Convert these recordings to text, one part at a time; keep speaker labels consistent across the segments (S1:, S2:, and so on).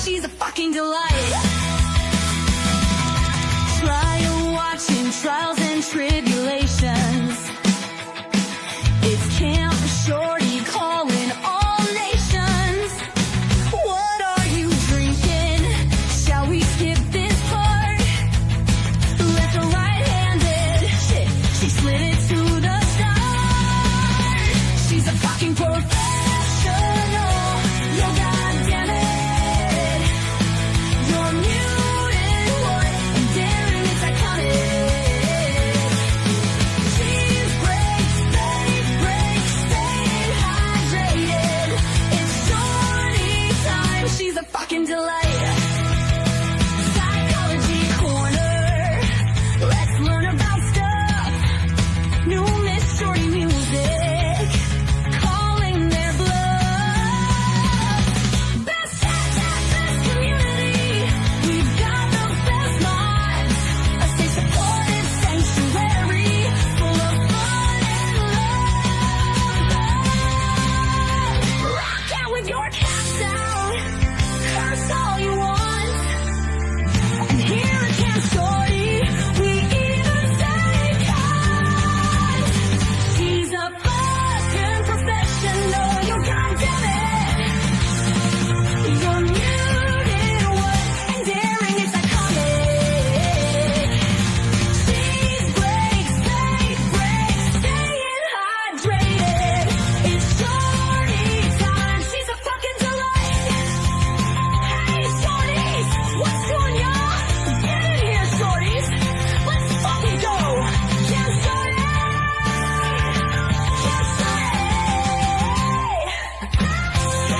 S1: she's a fucking delight. Trial watching, trials and tribulations. It's Camp Shorty calling all nations. What are you drinking? Shall we skip this part? Left or right-handed? Shit, she slid it to the start. She's a fucking professional. Yo, goddammit. You're muted, what? And daring, it's iconic. Cheese breaks, fake breaks, staying hydrated. It's Shorty time. She's a fucking delight. Psychology corner. Let's learn about stuff. New Miss Shorty music. Calling their bluff. Best chat, best community. We've got the best mods. A safe, supportive sanctuary full of fun and love. Rock out with your cats out. Curse all you want. And here at Camp Shorty, we even say cut. She's a fucking professional. You goddammit. You're muted, what? And daring, it's iconic. Cheese breaks, fake breaks, staying hydrated. It's Shorty time. She's a fucking delight. Hey, Shorties, what's going, y'all? Get in here, Shorties. Let's fucking go. Camp Shorty. Camp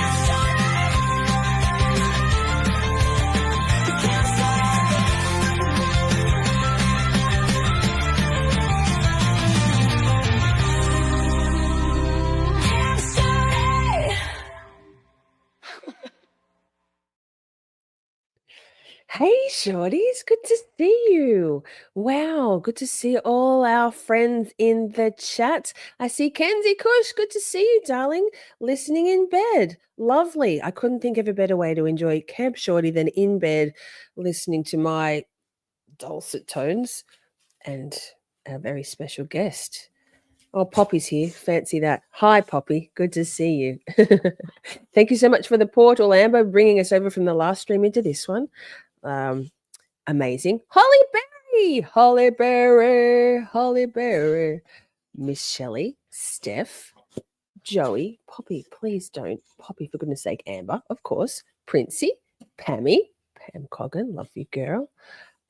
S1: Shorty. Camp Shorty. Camp Shorty.
S2: Hey, Shorties, good to see you. Wow, good to see all our friends in the chat. I see Kenzie Kush, good to see you, darling, listening in bed. Lovely. I couldn't think of a better way to enjoy Camp Shorty than in bed, listening to my dulcet tones and a very special guest. Oh, Poppy's here. Fancy that. Hi, Poppy. Good to see you. Thank you so much for the portal, Amber, bringing us over from the last stream into this one. Amazing. Holly Berry, Holly Berry, Holly Berry. Miss Shelley, Steph, Joey, Poppy, please don't. Poppy, for goodness sake, Amber, of course. Princey, Pammy, Pam Coggan, love you, girl.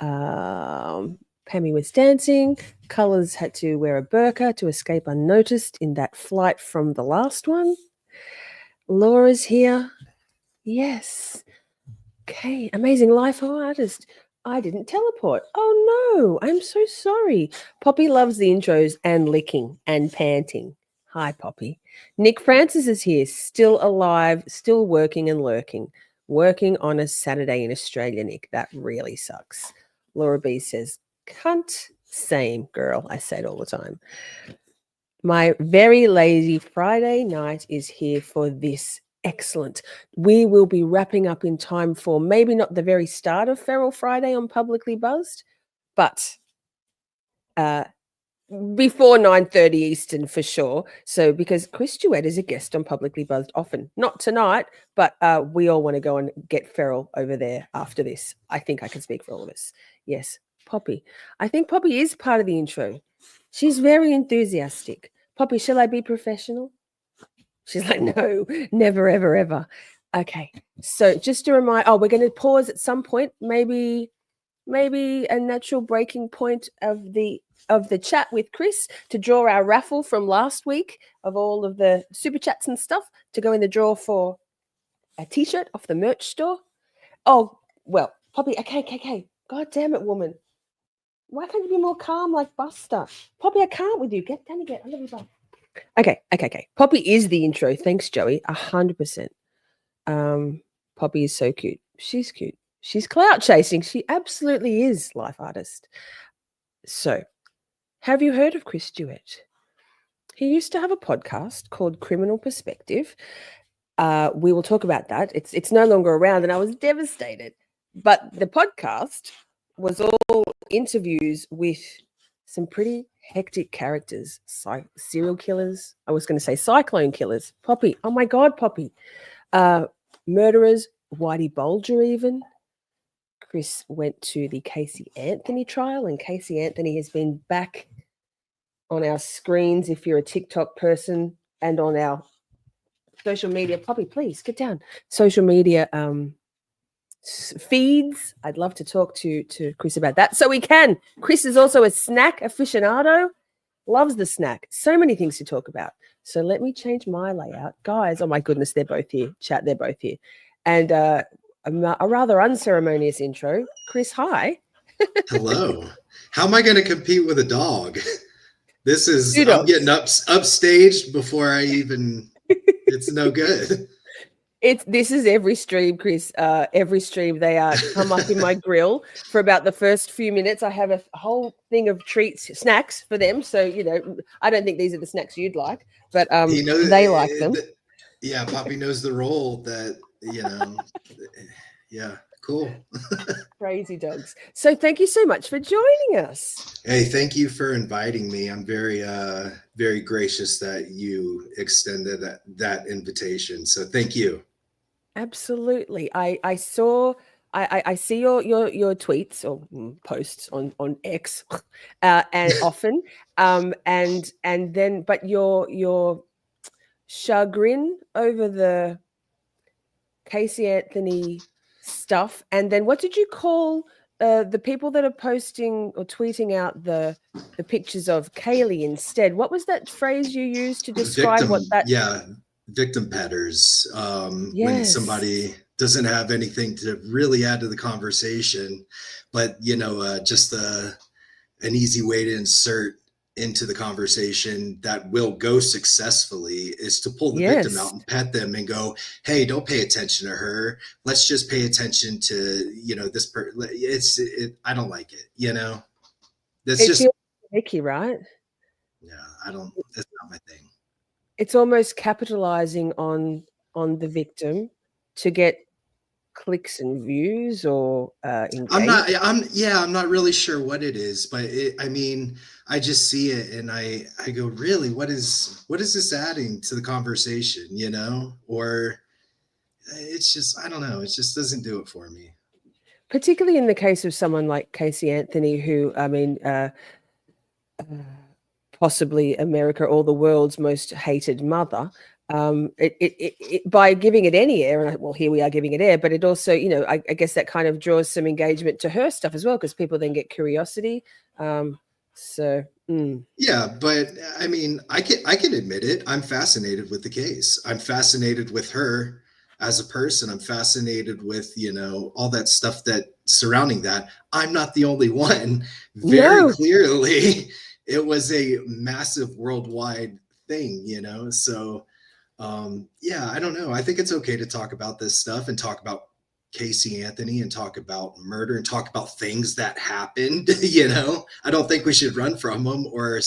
S2: Pammy was dancing. Colours had to wear a burqa to escape unnoticed in that flight from the last one. Laura's here. Yes. Okay, amazing life artist. I didn't teleport. Oh no, I'm so sorry. Poppy loves the intros and licking and panting. Hi, Poppy. Nick Francis is here, still alive, still working and lurking. Working on a Saturday in Australia, Nick. That really sucks. Laura B says, cunt. Same, girl. I say it all the time. My very lazy Friday night is here for this. Excellent. We will be wrapping up in time for maybe not the very start of Feral Friday on Publicly Buzzed, but before 9:30 Eastern for sure. So because Chris Duett is a guest on Publicly Buzzed often, not tonight, but we all want to go and get Feral over there after this. I think I can speak for all of us. Yes, Poppy. I think Poppy is part of the intro. She's very enthusiastic. Poppy, shall I be professional? She's like, no, never, ever, ever. Okay. So just to remind, we're going to pause at some point, maybe a natural breaking point of the chat with Chris to draw our raffle from last week of all of the super chats and stuff to go in the draw for a t-shirt off the merch store. Oh, well, Poppy, okay. God damn it, woman. Why can't you be more calm like Buster? Poppy, I can't with you. Get down again. I love you, bye. Okay. Poppy is the intro. Thanks, Joey. 100%. Poppy is so cute. She's cute. She's clout chasing. She absolutely is, life artist. So, have you heard of Chris Duett? He used to have a podcast called Criminal Perspective. We will talk about that. It's no longer around, and I was devastated. But the podcast was all interviews with some pretty hectic characters, serial killers. I was going to say cyclone killers. Poppy, oh my God, Poppy. Murderers, Whitey Bulger even. Chris went to the Casey Anthony trial, and Casey Anthony has been back on our screens if you're a TikTok person, and on our social media. Poppy, please get down. Social media feeds. I'd love to talk to Chris about that. So we can. Chris is also a snack aficionado. Loves the snack. So many things to talk about. So let me change my layout. Guys, oh my goodness, they're both here. Chat, they're both here. And a rather unceremonious intro. Chris, hi.
S3: Hello. How am I going to compete with a dog? This is,
S2: Two
S3: I'm
S2: dogs.
S3: getting upstaged before I even, it's no good.
S2: This is every stream, Chris. Every stream they come up in my grill for about the first few minutes. I have a whole thing of treats, snacks for them. So I don't think these are the snacks you'd like, but they like them.
S3: Yeah, Poppy knows the role that yeah, cool.
S2: Crazy dogs. So thank you so much for joining us.
S3: Hey, thank you for inviting me. I'm very very gracious that you extended that invitation. So thank you.
S2: Absolutely. I saw I see your tweets or posts on X and often and then but your chagrin over the Casey Anthony stuff, and then what did you call the people that are posting or tweeting out the pictures of Kaylee instead? What was that phrase you used to describe what that?
S3: Yeah, victim patters. When
S2: Yes.
S3: somebody doesn't have anything to really add to the conversation, but just an easy way to insert into the conversation that will go successfully is to pull the victim out and pet them and go, hey, don't pay attention to her. Let's just pay attention to, this person. I don't like it, That's just
S2: icky, right?
S3: Yeah, that's not my thing.
S2: It's almost capitalizing on the victim to get clicks and views or engagement.
S3: I'm not really sure what it is, but I just see it and I go, really, what is this adding to the conversation, or it's just, I don't know. It just doesn't do it for me.
S2: Particularly in the case of someone like Casey Anthony, who, possibly America or the world's most hated mother. By giving it any air, and well, here we are giving it air, but it also, I guess that kind of draws some engagement to her stuff as well, because people then get curiosity.
S3: Yeah, but I can admit it. I'm fascinated with the case. I'm fascinated with her as a person. I'm fascinated with, all that stuff that surrounding that. I'm not the only one. Very clearly, it was a massive worldwide thing, So, I don't know. I think it's okay to talk about this stuff and talk about Casey Anthony and talk about murder and talk about things that happened. I don't think we should run from them or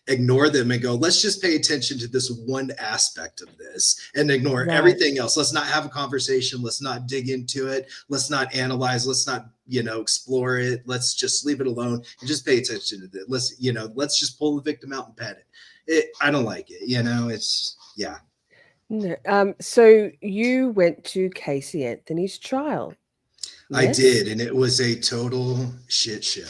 S3: ignore them and go, let's just pay attention to this one aspect of this and ignore everything else. Let's not have a conversation. Let's not dig into it. Let's not analyze. Let's not, explore it. Let's just leave it alone and just pay attention to it. Let's just pull the victim out and pet it. I don't like it. It's, yeah.
S2: No. So you went to Casey Anthony's trial.
S3: Yes? I did, and it was a total shit show.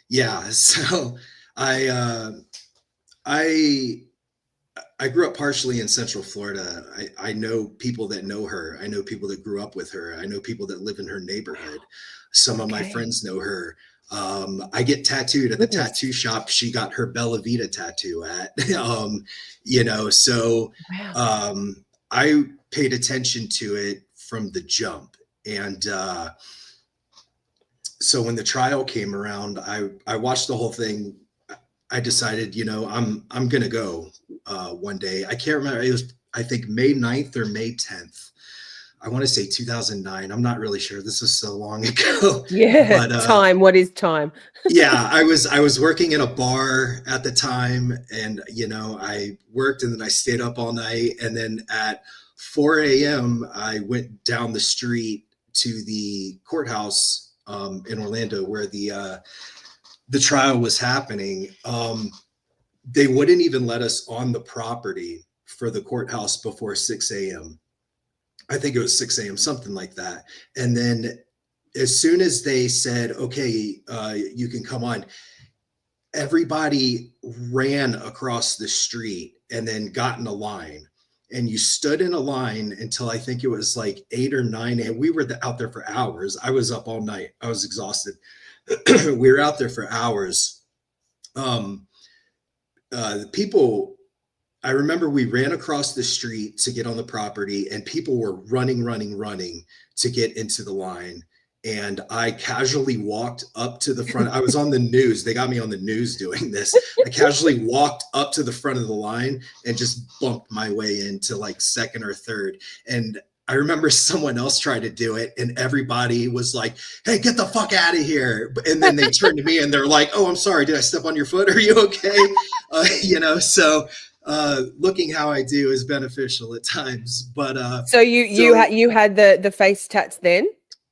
S3: Yeah, so I grew up partially in Central Florida. I know people that know her. I know people that grew up with her. I know people that live in her neighborhood. Some of my friends know her. I get tattooed at the tattoo shop she got her Bella Vita tattoo at. So I paid attention to it from the jump. And so when the trial came around, I watched the whole thing. I decided, I'm gonna go one day. I can't remember. It was, I think, May 9th or May 10th. I want to say 2009. I'm not really sure. This was so long ago.
S2: Yeah.
S3: But
S2: Time. What is time?
S3: yeah, I was working in a bar at the time, and I worked and then I stayed up all night, and then at 4 a.m. I went down the street to the courthouse in Orlando where the trial was happening. They wouldn't even let us on the property for the courthouse before 6 a.m. I think it was 6 a.m., something like that. And then as soon as they said, okay, you can come on, everybody ran across the street and then got in a line. And you stood in a line until I think it was like 8 or 9. And we were out there for hours. I was up all night. I was exhausted. We were out there for hours. People, I remember we ran across the street to get on the property, and people were running to get into the line. And I casually walked up to the front. I was on the news. They got me on the news doing this. I casually walked up to the front of the line and just bumped my way into like second or third. And I remember someone else tried to do it, and everybody was like, hey, get the fuck out of here. And then they turned to me and they're like, oh, I'm sorry. Did I step on your foot? Are you okay? So looking how I do is beneficial at times. But
S2: So you had the face tats then?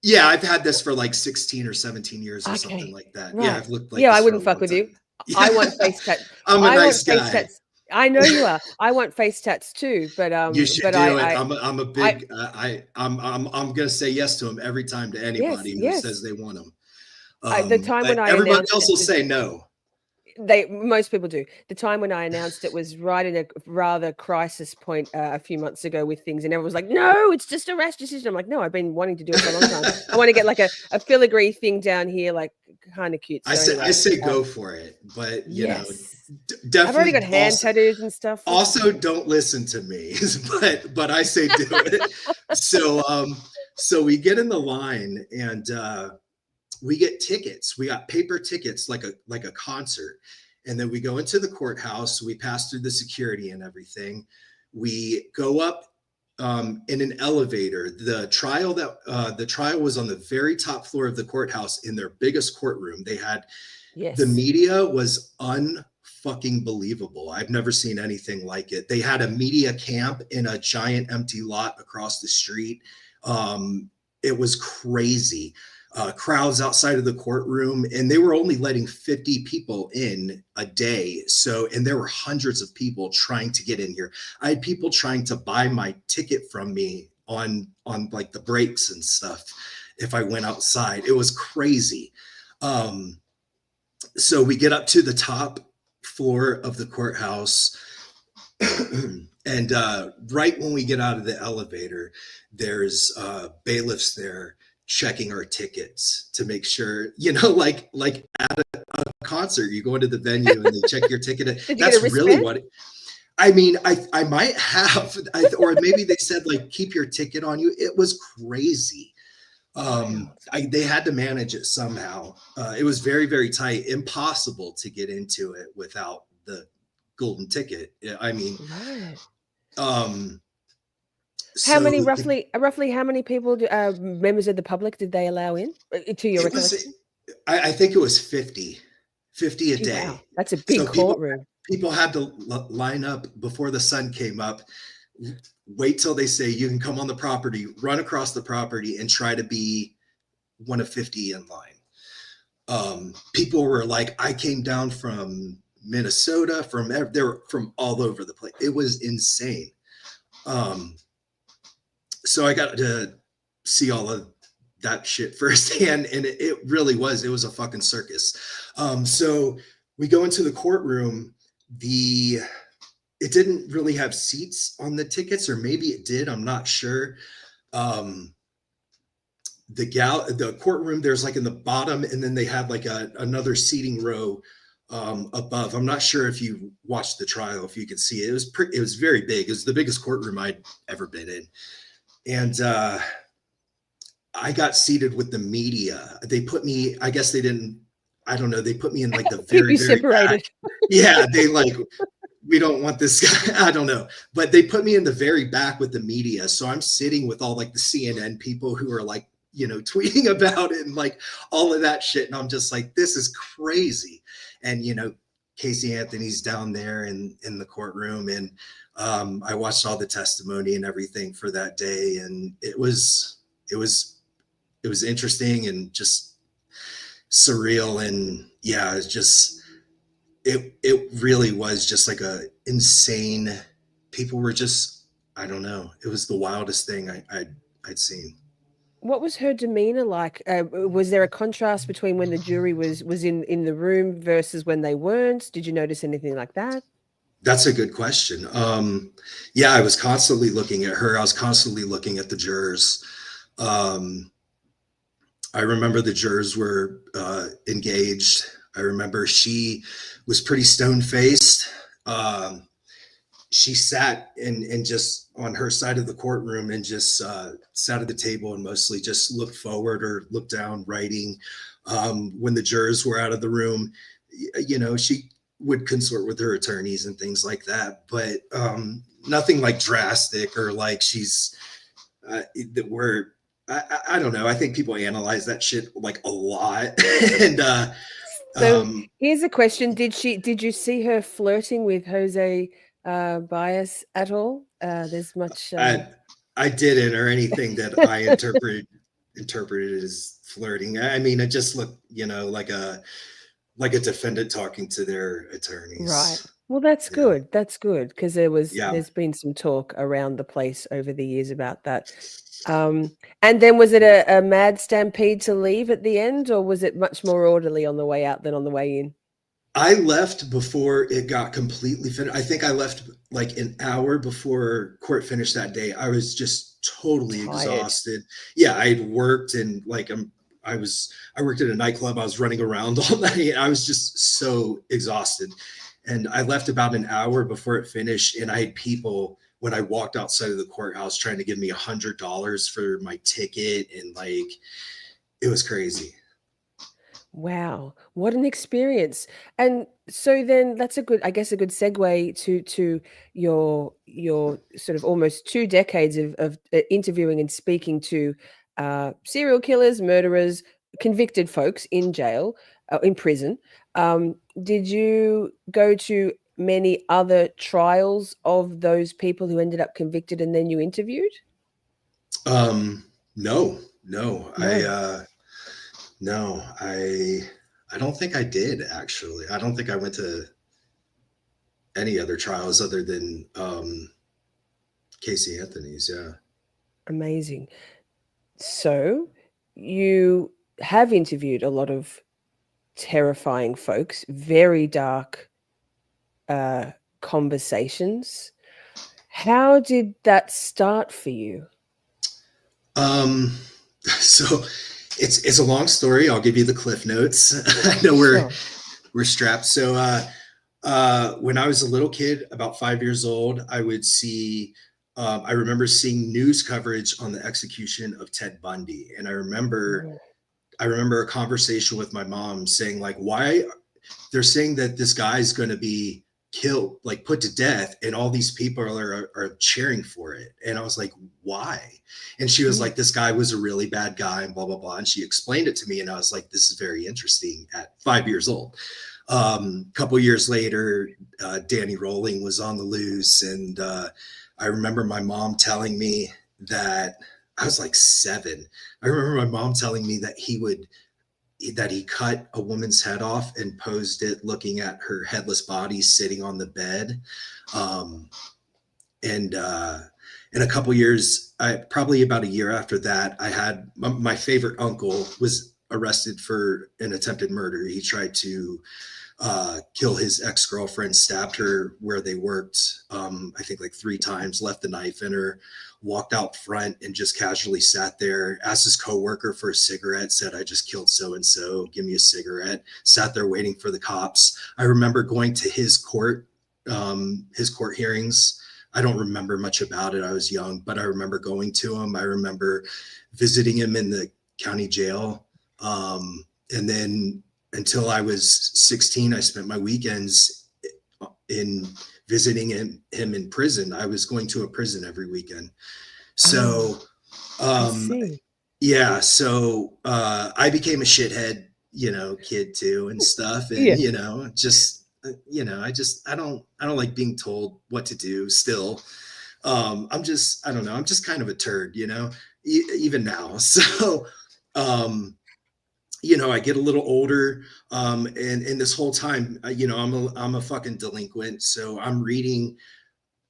S3: Yeah, I've had this for like 16 or 17 years or something like that.
S2: Right.
S3: Yeah, I've looked like
S2: I
S3: this
S2: wouldn't
S3: for a
S2: fuck with
S3: long
S2: you.
S3: time.
S2: I want face tats.
S3: I'm a
S2: I
S3: nice
S2: want
S3: guy.
S2: face tats. I know you are. I want face tats too, but
S3: You should
S2: but
S3: do it.
S2: I
S3: I'm a big. I'm gonna say yes to them every time to anybody who
S2: yes.
S3: says they want them.
S2: The time when I
S3: everybody
S2: announced
S3: else will say no.
S2: Most people do. The time when I announced it was right in a rather crisis point a few months ago with things, and everyone was like, "No, it's just a rash decision." I'm like, "No, I've been wanting to do it for a long time. I want to get like a filigree thing down here, like kind of cute." So
S3: I say go for it, but definitely.
S2: I've already got hand tattoos and stuff.
S3: Also, don't listen to me, but I say do it. So we get in the line and we get tickets. We got paper tickets like a concert. And then we go into the courthouse. We pass through the security and everything. We go up in an elevator. The trial was on the very top floor of the courthouse in their biggest courtroom. They had the media was unfucking believable. I've never seen anything like it. They had a media camp in a giant empty lot across the street. It was crazy. Crowds outside of the courtroom, and they were only letting 50 people in a day. And there were hundreds of people trying to get in here. I had people trying to buy my ticket from me on like the breaks and stuff if I went outside. It was crazy. So we get up to the top floor of the courthouse. And right when we get out of the elevator, there's bailiffs there checking our tickets to make sure, like at a concert, you go into the venue and they check your ticket. That's really what I mean. I might have, or maybe they said like, keep your ticket on you. It was crazy. They had to manage it somehow. It was very, very tight, impossible to get into it without the golden ticket. I mean,
S2: how many roughly how many people members of the public did they allow in to your recollection?
S3: I think it was 50 a day.
S2: Wow. That's a big courtroom.
S3: People had to line up before the sun came up, wait till they say you can come on the property, run across the property and try to be one of 50 in line. People were like, I came down from Minnesota, they were from all over the place. It was insane. So I got to see all of that shit firsthand, and it really was. It was a fucking circus. So we go into the courtroom. It didn't really have seats on the tickets, or maybe it did. I'm not sure. The courtroom, there's like in the bottom, and then they had like another seating row above. I'm not sure if you watched the trial, if you could see it. It was very big. It was the biggest courtroom I'd ever been in. And I got seated with the media. They put me, I guess they didn't, I don't know. They put me in like the very, very
S2: separated.
S3: back. Yeah, they like we don't want this guy. I don't know. But they put me in the very back with the media. So I'm sitting with all like the CNN people who are like, tweeting about it and like all of that shit. And I'm just like, this is crazy. And, Casey Anthony's down there in the courtroom. And I watched all the testimony and everything for that day. And it was interesting and just surreal. And yeah, it's just, it really was just like a insane, people were just, I don't know. It was the wildest thing I'd seen.
S2: What was her demeanor like? Was there a contrast between when the jury was in the room versus when they weren't? Did you notice anything like that?
S3: That's a good question. Yeah, I was constantly looking at her. I was constantly looking at the jurors. I remember the jurors were engaged. I remember she was pretty stone-faced. She sat and just on her side of the courtroom and just sat at the table and mostly just looked forward or looked down writing. When the jurors were out of the room, she would consort with her attorneys and things like that, but nothing like drastic or like she's that we're, I don't know. I think people analyze that shit like a lot. And
S2: so here's a question. Did you see her flirting with Jose Baez at all? There's much
S3: I didn't, or anything that I interpreted as flirting. I mean, it just looked, like a defendant talking to their attorneys.
S2: right. Well, that's good. That's good because
S3: Yeah.
S2: there's been some talk around the place over the years about that. And then was it a mad stampede to leave at the end, or was it much more orderly on the way out than on the way in?
S3: I left before it got completely finished. I think I left like an hour before court finished that day. I was just totally
S2: Tired.
S3: exhausted. Yeah, I'd worked and like I worked at a nightclub. I was running around all night. I was just so exhausted. And I left about an hour before it finished. And I had people when I walked outside of the courthouse trying to give me $100 for my ticket. And like, it was crazy.
S2: Wow, what an experience. And so then that's a good segue to your sort of almost 2 decades of interviewing and speaking to serial killers, murderers, convicted folks in jail, in prison. Did you go to many other trials of those people who ended up convicted and then you interviewed?
S3: No.
S2: No.
S3: No, I don't think I did actually. I don't think I went to any other trials other than Casey Anthony's. Yeah.
S2: Amazing. So you have interviewed a lot of terrifying folks, very dark conversations. How did that start for you?
S3: So it's a long story. I'll give you the cliff notes. I know we're strapped. So when I was a little kid, about 5 years old, I would see I remember seeing news coverage on the execution of Ted Bundy. And I remember a conversation with my mom saying like, why they're saying that this guy's going to be killed, like put to death, and all these people are cheering for it. And I was like, why? And she was like, this guy was a really bad guy and blah, blah, blah. And she explained it to me. And I was like, this is very interesting at 5 years old. Couple years later, Danny Rolling was on the loose. And I remember my mom telling me that I was like 7. I remember my mom telling me that he cut a woman's head off and posed it looking at her headless body sitting on the bed. And in a couple years, probably about a year after that, I had my favorite uncle was arrested for an attempted murder. He tried to kill his ex-girlfriend, stabbed her where they worked, I think like 3 times, left the knife in her, walked out front and just casually sat there, asked his coworker for a cigarette, said, I just killed so-and-so, give me a cigarette, sat there waiting for the cops. I remember going to his court hearings. I don't remember much about it. I was young, but I remember going to him. I remember visiting him in the county jail. And then until I was 16, I spent my weekends in visiting him in prison. I was going to a prison every weekend. So,
S2: I see.
S3: yeah, so I became a shithead, kid too and stuff. And,
S2: Yeah.
S3: just, I don't like being told what to do still. I don't know. I'm just kind of a turd, even now. So, I get a little older, and this whole time, I'm a fucking delinquent. So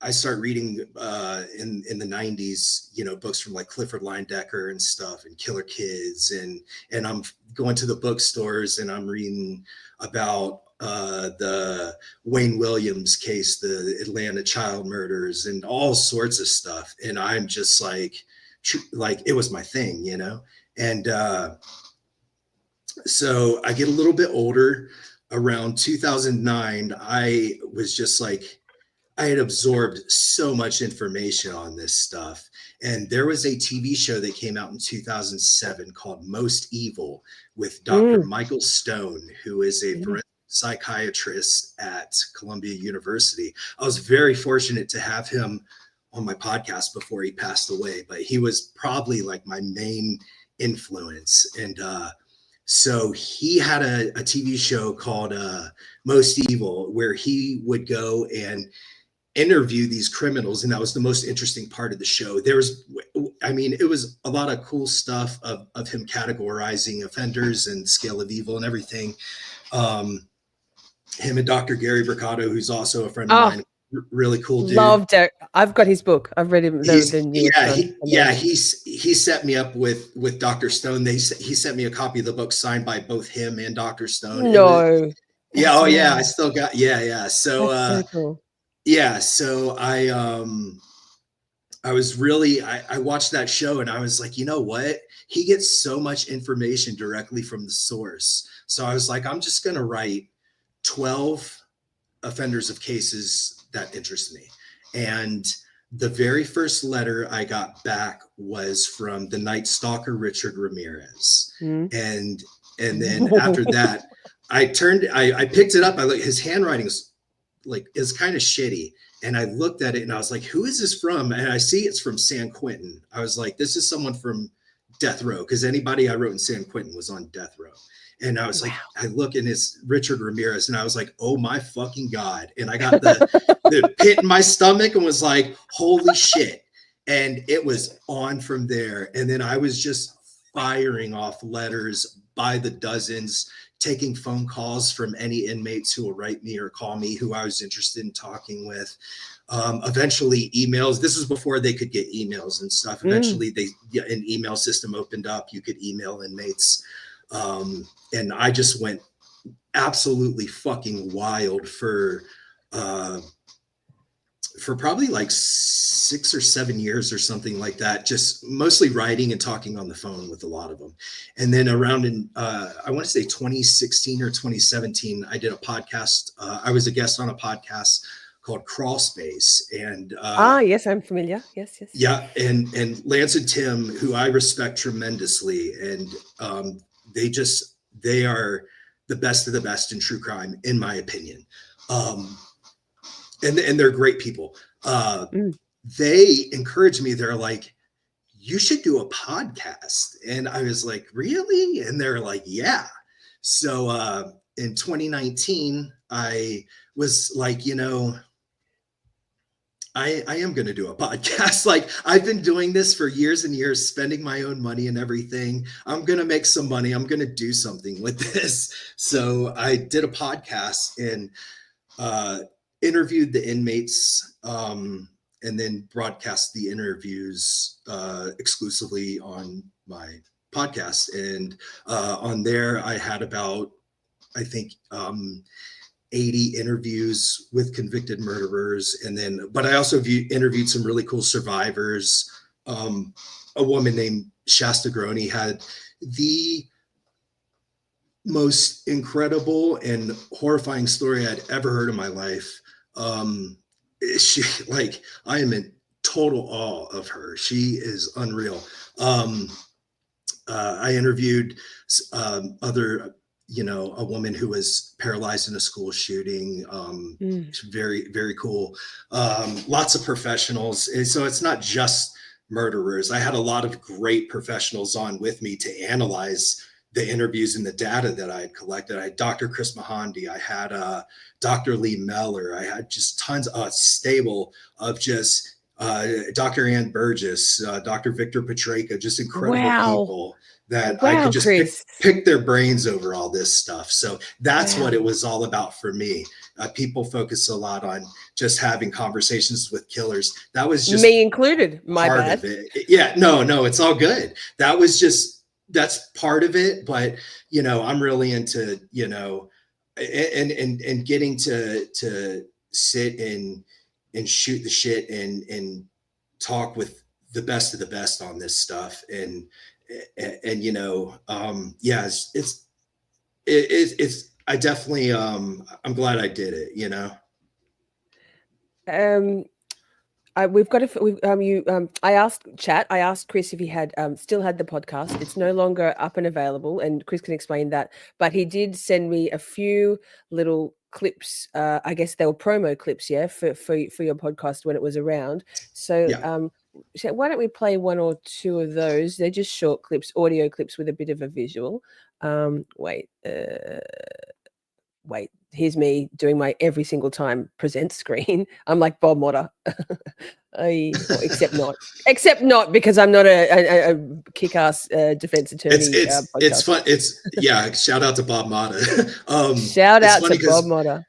S3: I start reading in the 90s, books from like Clifford Leyendecker and stuff, and Killer Kids, and I'm going to the bookstores and I'm reading about the Wayne Williams case, the Atlanta child murders, and all sorts of stuff. And I'm just like it was my thing, and so I get a little bit older. Around 2009, I was just like, I had absorbed so much information on this stuff. And there was a TV show that came out in 2007 called Most Evil with Dr. Michael Stone, who is a forensic psychiatrist at Columbia University. I was very fortunate to have him on my podcast before he passed away, but he was probably like my main influence. And so he had a TV show called Most Evil, where he would go and interview these criminals. And that was the most interesting part of the show. It was a lot of cool stuff of him categorizing offenders and scale of evil and everything. Him and Dr. Gary Burcato, who's also a friend of mine, really cool dude.
S2: Loved it. I've got his book. I've read him.
S3: He set me up with Dr. Stone. He sent me a copy of the book signed by both him and Dr. Stone.
S2: No.
S3: I still got, So,
S2: so cool.
S3: Yeah, so I watched that show and I was like, you know what? He gets so much information directly from the source. So I was like, I'm just going to write 12 offenders of cases that interest me. And the very first letter I got back was from the Night Stalker, Richard Ramirez. And then after that, I picked it up. His handwriting is kind of shitty. And I looked at it and I was like, who is this from? And I see it's from San Quentin. I was like, this is someone from death row, because anybody I wrote in San Quentin was on death row. And I was like, I look and it's Richard Ramirez, and I was like, oh my fucking God. And I got the pit in my stomach and was like, holy shit. And it was on from there. And then I was just firing off letters by the dozens, taking phone calls from any inmates who will write me or call me who I was interested in talking with. Eventually emails. This was before they could get emails and stuff. Eventually an email system opened up. You could email inmates. And I just went absolutely fucking wild for probably like 6 or 7 years or something like that, just mostly writing and talking on the phone with a lot of them. And then around in, I want to say 2016 or 2017, I did a podcast. I was a guest on a podcast called Crawl Space. And
S2: yes, I'm familiar. Yes.
S3: Yeah. And Lance and Tim, who I respect tremendously. And they are the best of the best in true crime, in my opinion. And they're great people. They encouraged me. They're like, you should do a podcast. And I was like, really? And they're like, yeah. So in 2019, I was like, I am going to do a podcast. Like, I've been doing this for years and years, spending my own money and everything. I'm going to make some money. I'm going to do something with this. So I did a podcast and interviewed the inmates, and then broadcast the interviews exclusively on my podcast. And on there, I had about, I think, 80 interviews with convicted murderers. And then, but I also interviewed some really cool survivors. A woman named Shasta Groney had the most incredible and horrifying story I'd ever heard in my life. I am in total awe of her. She is unreal. I interviewed other a woman who was paralyzed in a school shooting. Very, very cool. Lots of professionals. And so it's not just murderers. I had a lot of great professionals on with me to analyze the interviews and the data that I had collected. I had Dr. Chris Mahandi. I had Dr. Lee Meller. I had just tons of stable of just Dr. Ann Burgess, Dr. Victor Petreka, just incredible people that I could just
S2: Chris.
S3: pick their brains over all this stuff. So that's what it was all about for me. People focus a lot on just having conversations with killers. That was just
S2: me included. My
S3: part
S2: bad.
S3: of it. Yeah, no, it's all good. That's part of it. But I'm really into and getting to sit and shoot the shit and talk with the best of the best on this stuff. And yeah, it's I definitely I'm glad I did it.
S2: We've got I asked Chris if he had still had the podcast. It's no longer up and available, and Chris can explain that, but he did send me a few little clips. I guess they were promo clips, for your podcast when it was around. So so why don't we play one or two of those? They're just short clips, audio clips with a bit of a visual. Wait, here's me doing my every single time present screen. I'm like Bob Motter. Except not because I'm not a kick-ass defense attorney.
S3: It's fun. Shout out to Bob Motta.
S2: Shout out to Bob Motta.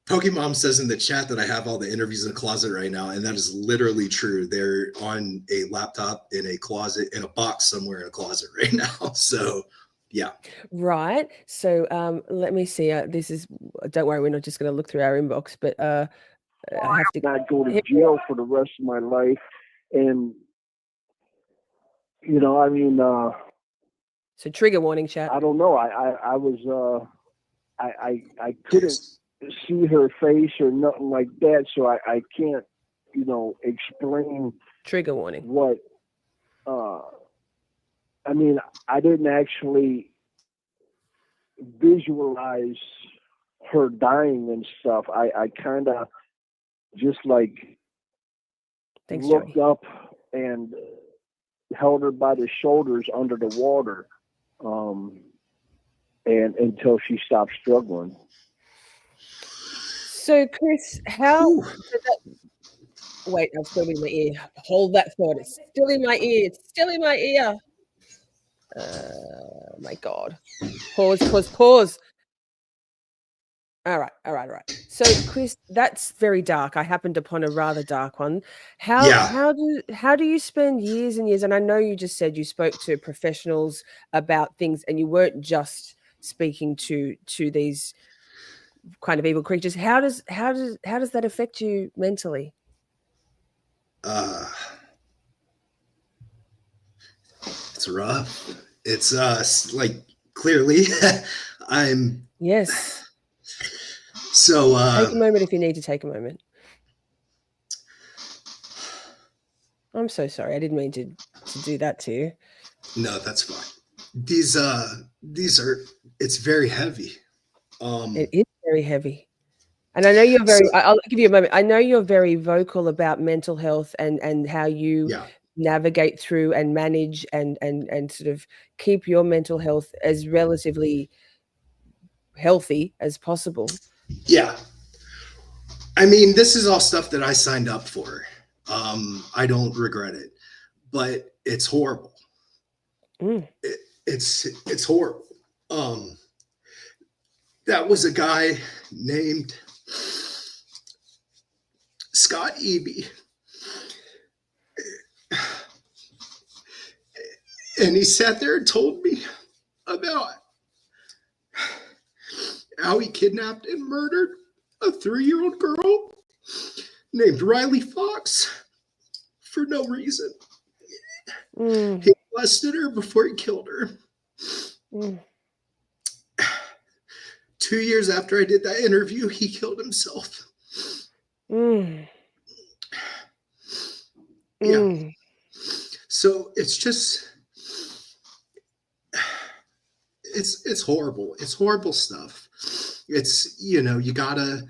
S3: Pokemon says in the chat that I have all the interviews in the closet right now, and that is literally true. They're on a laptop in a closet, in a box somewhere in a closet right now. So yeah.
S2: Right. So let me see. This is, don't worry, we're not just going to look through our inbox, but I have to
S4: not go to jail for the rest of my life. And
S2: so trigger warning, chat.
S4: I don't know. I was I couldn't see her face or nothing like that, so I can't explain
S2: trigger warning
S4: what I didn't actually visualize her dying and stuff. I kind of just looked up and held her by the shoulders under the water, and until she stopped struggling.
S2: So Chris, how? Wait, I'm still in my ear. Hold that thought. It's still in my ear. It's still in my ear. My God. Pause. All right. So Chris, that's very dark. I happened upon a rather dark one. How do you spend years and years? And I know you just said you spoke to professionals about things, and you weren't just speaking to these kind of evil creatures. How does that affect you mentally?
S3: It's rough. It's clearly I'm
S2: yes.
S3: So
S2: take a moment if you need to take a moment. I'm so sorry. I didn't mean to do that to you.
S3: No, that's fine. These are, it's very heavy.
S2: It is very heavy. And I know you're I'll give you a moment. I know you're very vocal about mental health and how you navigate through and manage and sort of keep your mental health as relatively healthy as possible.
S3: Yeah. I mean, this is all stuff that I signed up for. I don't regret it, but it's horrible. It's horrible. That was a guy named Scott Eby. And he sat there and told me about how he kidnapped and murdered a 3-year-old girl named Riley Fox for no reason. He molested her before he killed her. 2 years after I did that interview, he killed himself. Yeah. So it's just, it's horrible. It's horrible stuff. It's, you know, you gotta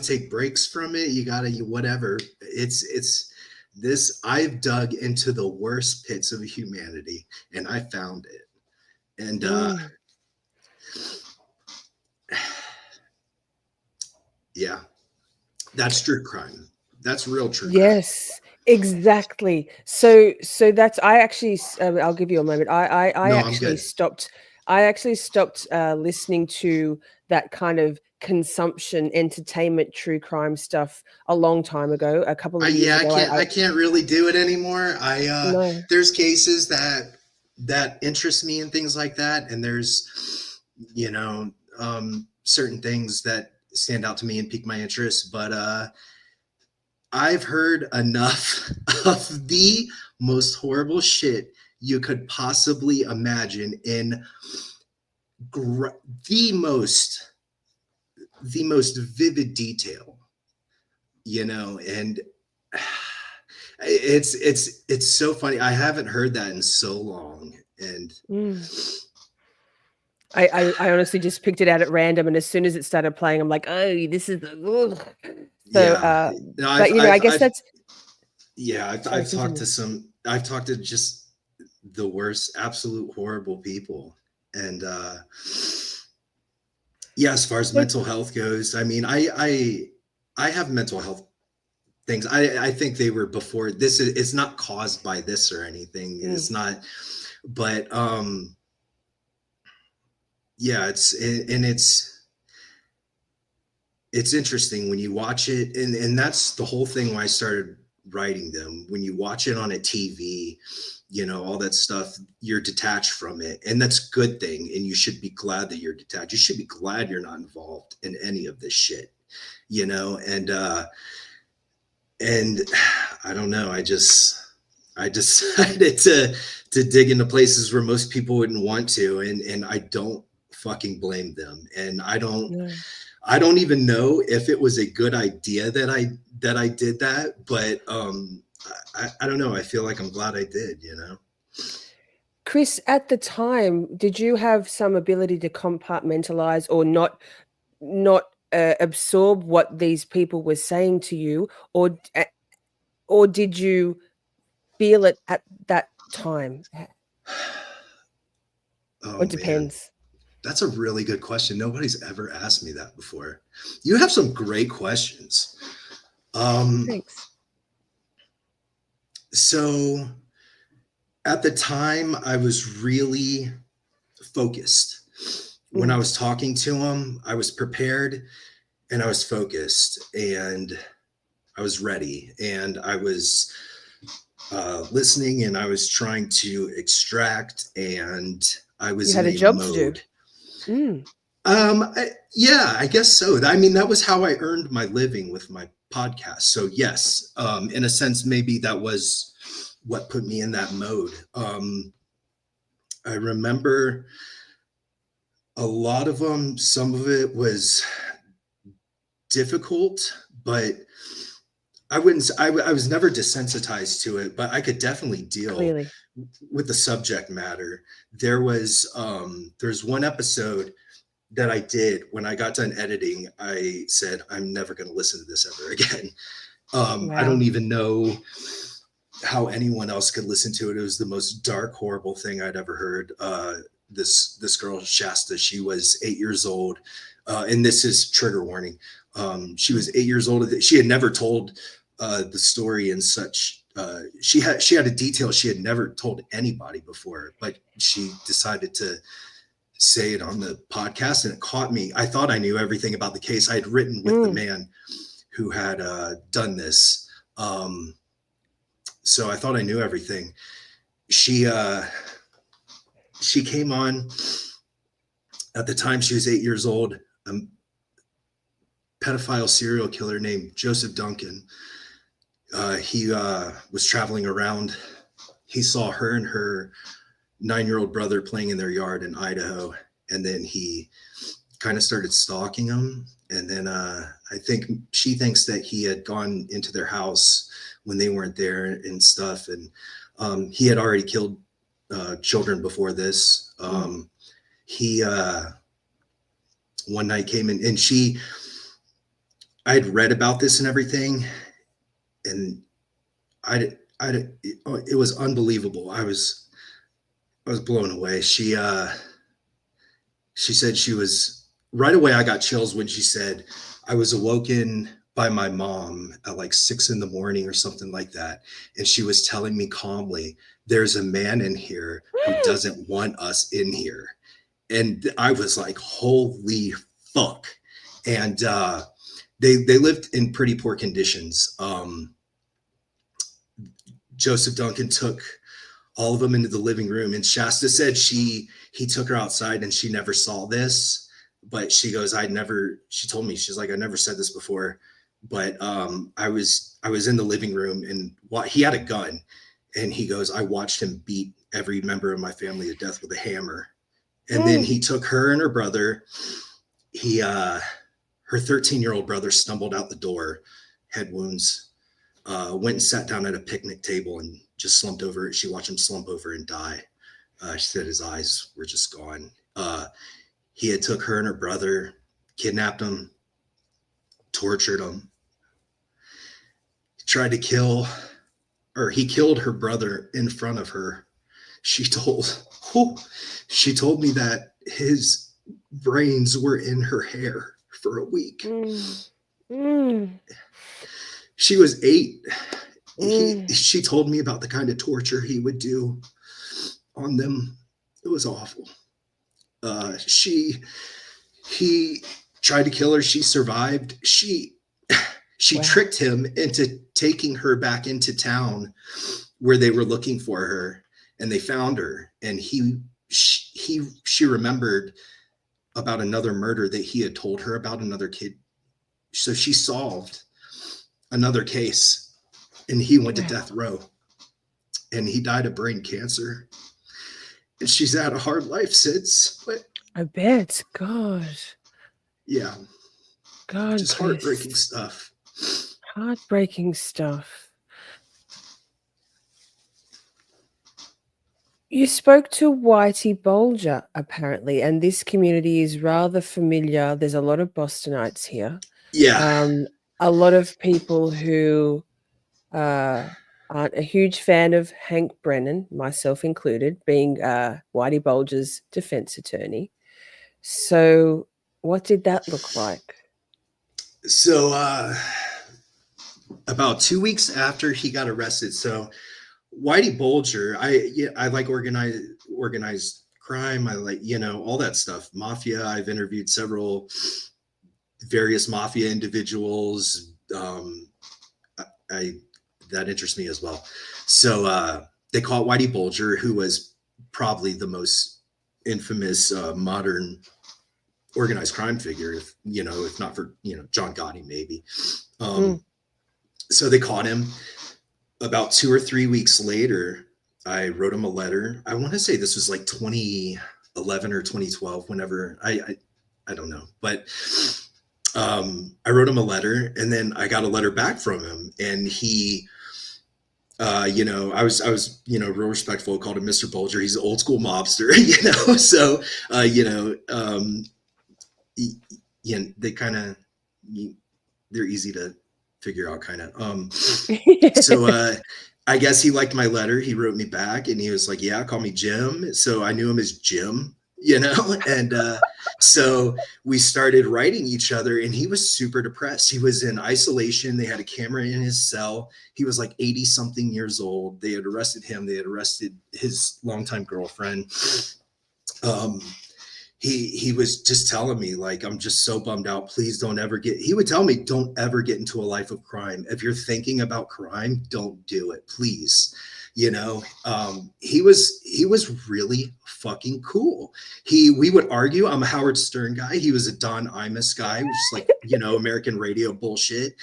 S3: take breaks from it. You gotta whatever. It's this. I've dug into the worst pits of humanity, and I found it. And yeah, that's true crime. That's real true crime.
S2: Yes, exactly. So that's I actually I'll give you a moment. I
S3: No, I'm
S2: actually
S3: good.
S2: stopped. Listening to that kind of consumption, entertainment, true crime stuff a long time ago. A couple of years
S3: Yeah,
S2: ago,
S3: I can't really do it anymore.
S2: no.
S3: There's cases that interest me and things like that, and there's, you know, certain things that stand out to me and pique my interest, but I've heard enough of the most horrible shit you could possibly imagine in the most vivid detail, you know, and it's so funny. I haven't heard that in so long, and
S2: I honestly just picked it out at random, and as soon as it started playing, I'm like, oh, this is the. Ugh. So,
S3: yeah. No,
S2: but you know, I guess that's.
S3: Yeah,
S2: Sorry,
S3: I've talked to just the worst, absolute horrible people, and yeah, as far as mental health goes, I mean, I have mental health things. I think they were before this. It's not caused by this or anything. It's not, but yeah, it's interesting when you watch it, and that's the whole thing why I started writing them. When you watch it on a TV, you know, all that stuff, you're detached from it, and that's a good thing, and you should be glad that you're detached. You should be glad you're not involved in any of this shit, you know. And I don't know, I decided to dig into places where most people wouldn't want to, and I don't fucking blame them, and I don't even know if it was a good idea that I did that, but I don't know. I feel like I'm glad I did, you know.
S2: Chris, at the time, did you have some ability to compartmentalize or not absorb what these people were saying to you, or did you feel it at that time?
S3: Oh,
S2: It depends.
S3: man. That's a really good question. Nobody's ever asked me that before. You have some great questions.
S2: Thanks.
S3: So at the time, I was really focused. When I was talking to him, I was prepared and I was focused and I was ready and I was listening and I was trying to extract and I was
S2: You had
S3: in
S2: a job
S3: mode.
S2: to do.
S3: Yeah, I guess so. I mean, that was how I earned my living with my podcast. So yes, in a sense, maybe that was what put me in that mode. I remember a lot of them. Some of it was difficult, but I was never desensitized to it, but I could definitely deal
S2: Clearly.
S3: with the subject matter. There's one episode that I did when I got done editing. I said, I'm never going to listen to this ever again. I don't even know how anyone else could listen to it. It was the most dark, horrible thing I'd ever heard. This girl, Shasta, she was 8 years old. And this is trigger warning. She was 8 years old. She had never told the story in such, she had a detail she had never told anybody before, but she decided to say it on the podcast and it caught me. I thought I knew everything about the case. I had written with the man who had done this. So I thought I knew everything. She came on at the time. She was 8 years old. A pedophile serial killer named Joseph Duncan. He was traveling around. He saw her and her 9-year-old brother playing in their yard in Idaho. And then he kind of started stalking them. And then I think she thinks that he had gone into their house when they weren't there and stuff. And he had already killed children before this. He one night came in, and I'd read about this and everything, and it was unbelievable. I was blown away. She said she was, right away I got chills when she said, I was awoken by my mom at like 6 a.m. or something like that. And she was telling me calmly, there's a man in here who doesn't want us in here. And I was like, holy fuck. And they lived in pretty poor conditions. Joseph Duncan took all of them into the living room, and Shasta said he took her outside and she never saw this, but she goes, she told me, she's like, I never said this before, but I was in the living room, and he had a gun, and he goes, I watched him beat every member of my family to death with a hammer. And then he took her and her brother. Her 13-year-old brother stumbled out the door, head wounds, went and sat down at a picnic table and just slumped over. She watched him slump over and die. She said his eyes were just gone. He had took her and her brother, kidnapped them, tortured them, tried to kill, or he killed her brother in front of her. She told me that his brains were in her hair for a week. She was 8. She told me about the kind of torture he would do on them. It was awful. He tried to kill her. She survived. She tricked him into taking her back into town where they were looking for her, and they found her. And she remembered about another murder that he had told her about, another kid. So she solved another case, and he went to death row, and he died of brain cancer. And she's had a hard life since. But
S2: I bet. God.
S3: Yeah.
S2: God.
S3: Just heartbreaking stuff.
S2: Heartbreaking stuff. You spoke to Whitey Bulger, apparently, and this community is rather familiar. There's a lot of Bostonites here.
S3: Yeah.
S2: A lot of people who aren't a huge fan of Hank Brennan, myself included, being Whitey Bulger's defense attorney. So what did that look like?
S3: So about 2 weeks after he got arrested, so Whitey Bulger, I like organized crime. I like, all that stuff. Mafia. I've interviewed several various mafia individuals. That interests me as well. So they call it Whitey Bulger, who was probably the most infamous modern organized crime figure, if not for John Gotti, maybe. So they caught him. About 2 or 3 weeks later, I wrote him a letter. I want to say this was like 2011 or 2012, whenever I don't know, but I wrote him a letter, and then I got a letter back from him, and he, I was real respectful. Called him Mr. Bulger. He's an old school mobster, So, they kind of, they're easy to figure out, kind of. So I guess he liked my letter. He wrote me back, and he was like, "Yeah, call me Jim." So I knew him as Jim, and so we started writing each other, and he was super depressed. He was in isolation. They had a camera in his cell. He was like 80 something years old. They had arrested him. They had arrested his longtime girlfriend. He was just telling me, like, I'm just so bummed out. Please don't ever he would tell me, don't ever get into a life of crime. If you're thinking about crime, don't do it, please. He was really fucking cool. We would argue. I'm a Howard Stern guy. He was a Don Imus guy, which is like, American radio bullshit.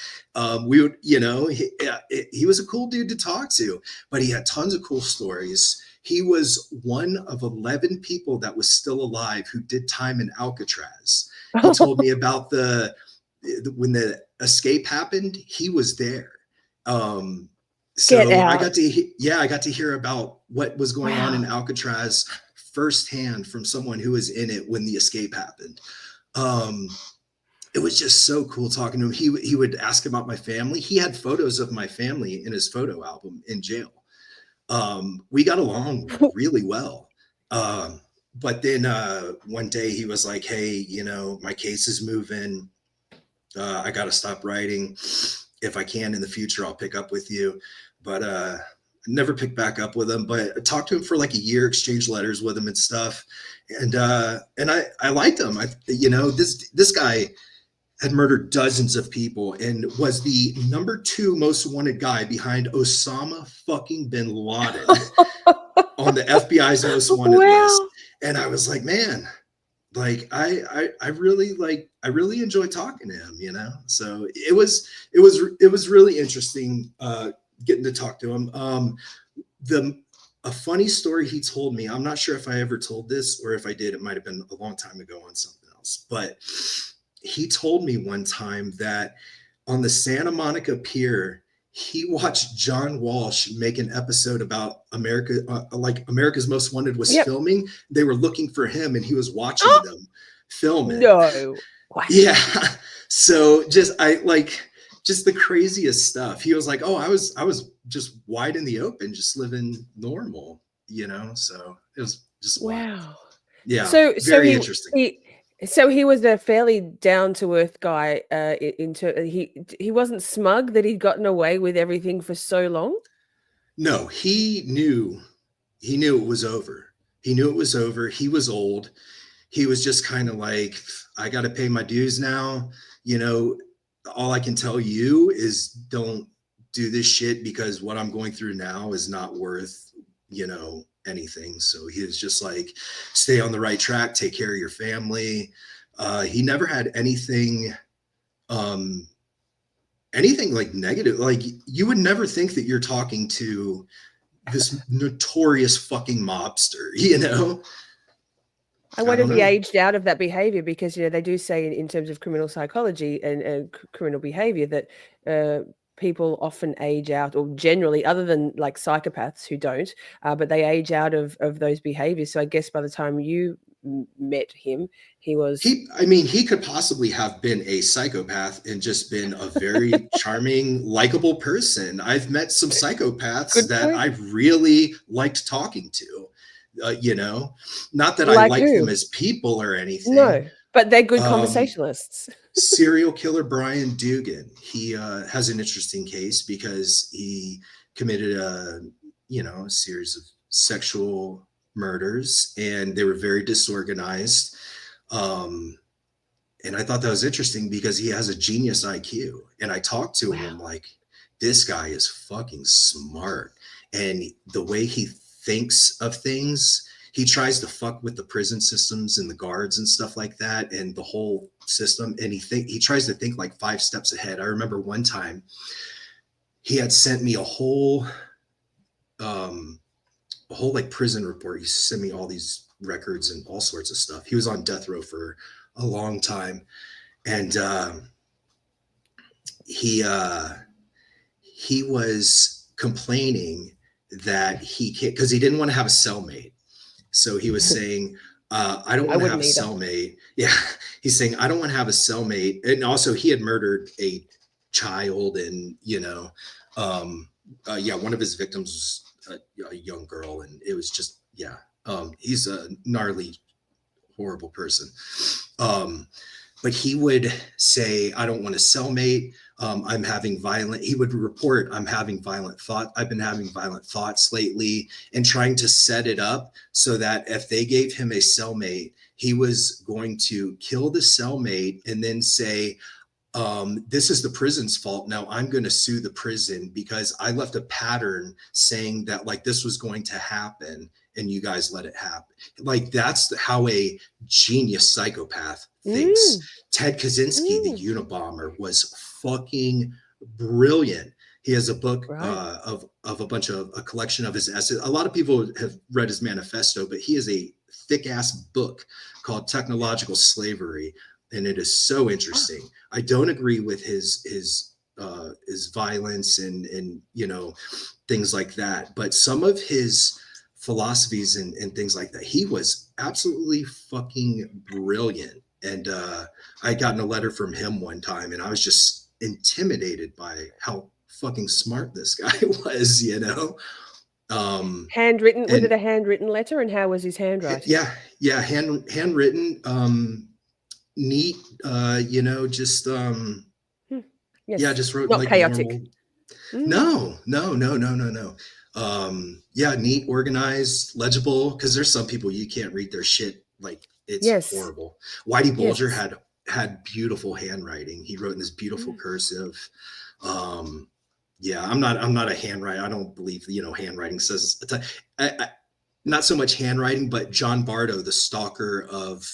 S3: We would, he was a cool dude to talk to, but he had tons of cool stories. He was one of 11 people that was still alive who did time in Alcatraz. He told me about the when the escape happened, he was there. So
S2: Get out.
S3: I got to hear about what was going on in Alcatraz firsthand from someone who was in it when the escape happened. It was just so cool talking to him. He would ask about my family. He had photos of my family in his photo album in jail. We got along really well. But then one day he was like, hey, you know, my case is moving. I got to stop writing. If I can in the future, I'll pick up with you. But never picked back up with him. But I talked to him for like a year, exchanged letters with him and stuff. And I liked him. This guy had murdered dozens of people and was the number 2 most wanted guy behind Osama fucking bin Laden on the FBI's most wanted list. And I was like, man, like I really enjoy talking to him, you know? So it was really interesting getting to talk to him. A funny story he told me, I'm not sure if I ever told this, or if I did, it might've been a long time ago on something else, but he told me one time that on the Santa Monica Pier, he watched John Walsh make an episode about America, like America's Most Wanted was filming. They were looking for him and he was watching them film it.
S2: No. What?
S3: Yeah. So just the craziest stuff. He was like, oh, I was just wide in the open, just living normal, you know? So it was just wild. Yeah.
S2: So
S3: very interesting.
S2: So he was a fairly down to earth guy. He wasn't smug that he'd gotten away with everything for so long.
S3: No, he knew it was over. He knew it was over. He was old. He was just kind of like, I got to pay my dues now. You know, all I can tell you is don't do this shit because what I'm going through now is not worth, you know, anything. So he was just like, stay on the right track, take care of your family. He never had anything like negative. Like you would never think that you're talking to this notorious fucking mobster, you know?
S2: I wonder if he aged out of that behavior, because, you know, they do say in terms of criminal psychology and criminal behavior that people often age out, or generally, other than like psychopaths who don't, but they age out of those behaviors. So I guess by the time you met him, he could possibly have been a psychopath and just been a very charming, likable person. I've met some psychopaths that I really liked talking to. You know, not that I like them as people or anything. No, but they're good conversationalists. Serial killer Brian Dugan. He has an interesting case because he committed a series of sexual murders, and they were very disorganized. And I thought that was interesting because he has a genius IQ. And I talked to him like, this guy is fucking smart. And the way he thinks of things, he tries to fuck with the prison systems and the guards and stuff like that and the whole system, and he tries to think like 5 steps ahead. I remember one time he had sent me a whole like prison report. He sent me all these records and all sorts of stuff. He was on death row for a long time, and he was complaining that he can't, because he didn't want to have a cellmate. So he was saying, I don't want to have a cellmate. Yeah. He's saying, I don't want to have a cellmate. And also he had murdered a child, and, you know, one of his victims was a young girl, and it was just, he's a gnarly, horrible person. But he would say, I don't want a cellmate. He would report, I've been having violent thoughts lately, and trying to set it up so that if they gave him a cellmate, he was going to kill the cellmate and then say, this is the prison's fault. Now I'm going to sue the prison because I left a pattern saying that like this was going to happen and you guys let it happen. Like that's how a genius psychopath thinks. Ted Kaczynski, the Unabomber, was fucking brilliant. He has a book of a collection of his essays. A lot of people have read his manifesto, but he has a thick ass book called Technological Slavery.
S3: and it is so interesting. I don't agree with his violence and things like that, but some of his philosophies and things like that, he was absolutely fucking brilliant. And I had gotten a letter from him one time, and I was just intimidated by how fucking smart this guy was,
S2: Handwritten? Was
S3: and
S2: it a handwritten letter? And how was his handwriting?
S3: yeah, handwritten, neat, just
S2: Yes.
S3: yeah, just wrote
S2: Not
S3: like
S2: chaotic.
S3: normal.
S2: Mm.
S3: No. Yeah, neat, organized, legible. Because there's some people you can't read their shit, like it's
S2: Yes.
S3: horrible. Whitey Bulger
S2: Yes.
S3: had beautiful handwriting. He wrote in this beautiful
S2: Mm.
S3: cursive. Yeah, I'm not a handwriter. I don't believe handwriting says not so much handwriting, but John Bardo, the stalker of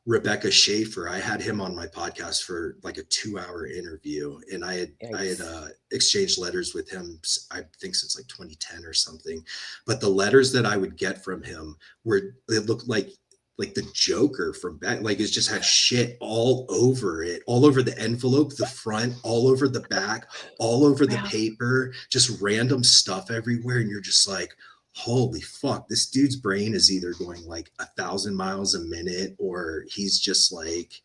S3: Rebecca Schaefer. I had him on my podcast for like a 2-hour interview, and I had
S2: Yikes.
S3: exchanged letters with him, I think since like 2010 or something. But the letters that I would get from him it looked like the Joker from back, like it just had shit all over it, all over the envelope, the front, all over the back, all over the
S2: Wow.
S3: paper, just random stuff everywhere. And you're just like, holy fuck, this dude's brain is either going like 1,000 miles a minute, or he's just like,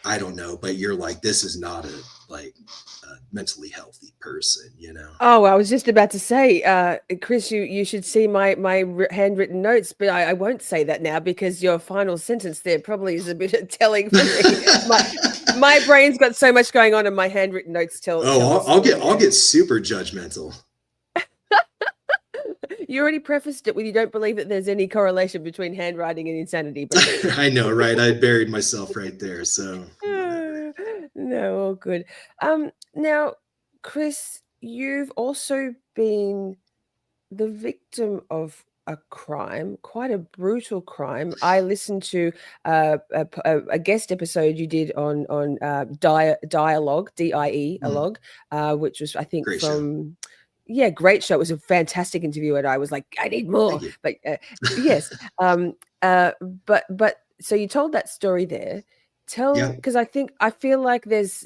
S3: I don't know, but you're like, this is not a mentally healthy person,
S2: Oh, I was just about to say, Chris, you should see my handwritten notes, but I won't say that now because your final sentence there probably is a bit telling for me. My brain's got so much going on, and my handwritten notes tell.
S3: I'll get super judgmental.
S2: You already prefaced it with you don't believe that there's any correlation between handwriting and insanity. But
S3: I know, right? I buried myself right there. So
S2: no, all good. Now, Chris, you've also been the victim of a crime, quite a brutal crime. I listened to a guest episode you did on Dialogue, DIE, a log, which was I think
S3: Great show.
S2: from. Yeah, great show. It was a fantastic interview, and I was like, I need more. But yes, but so you told that story there. Because I feel like there's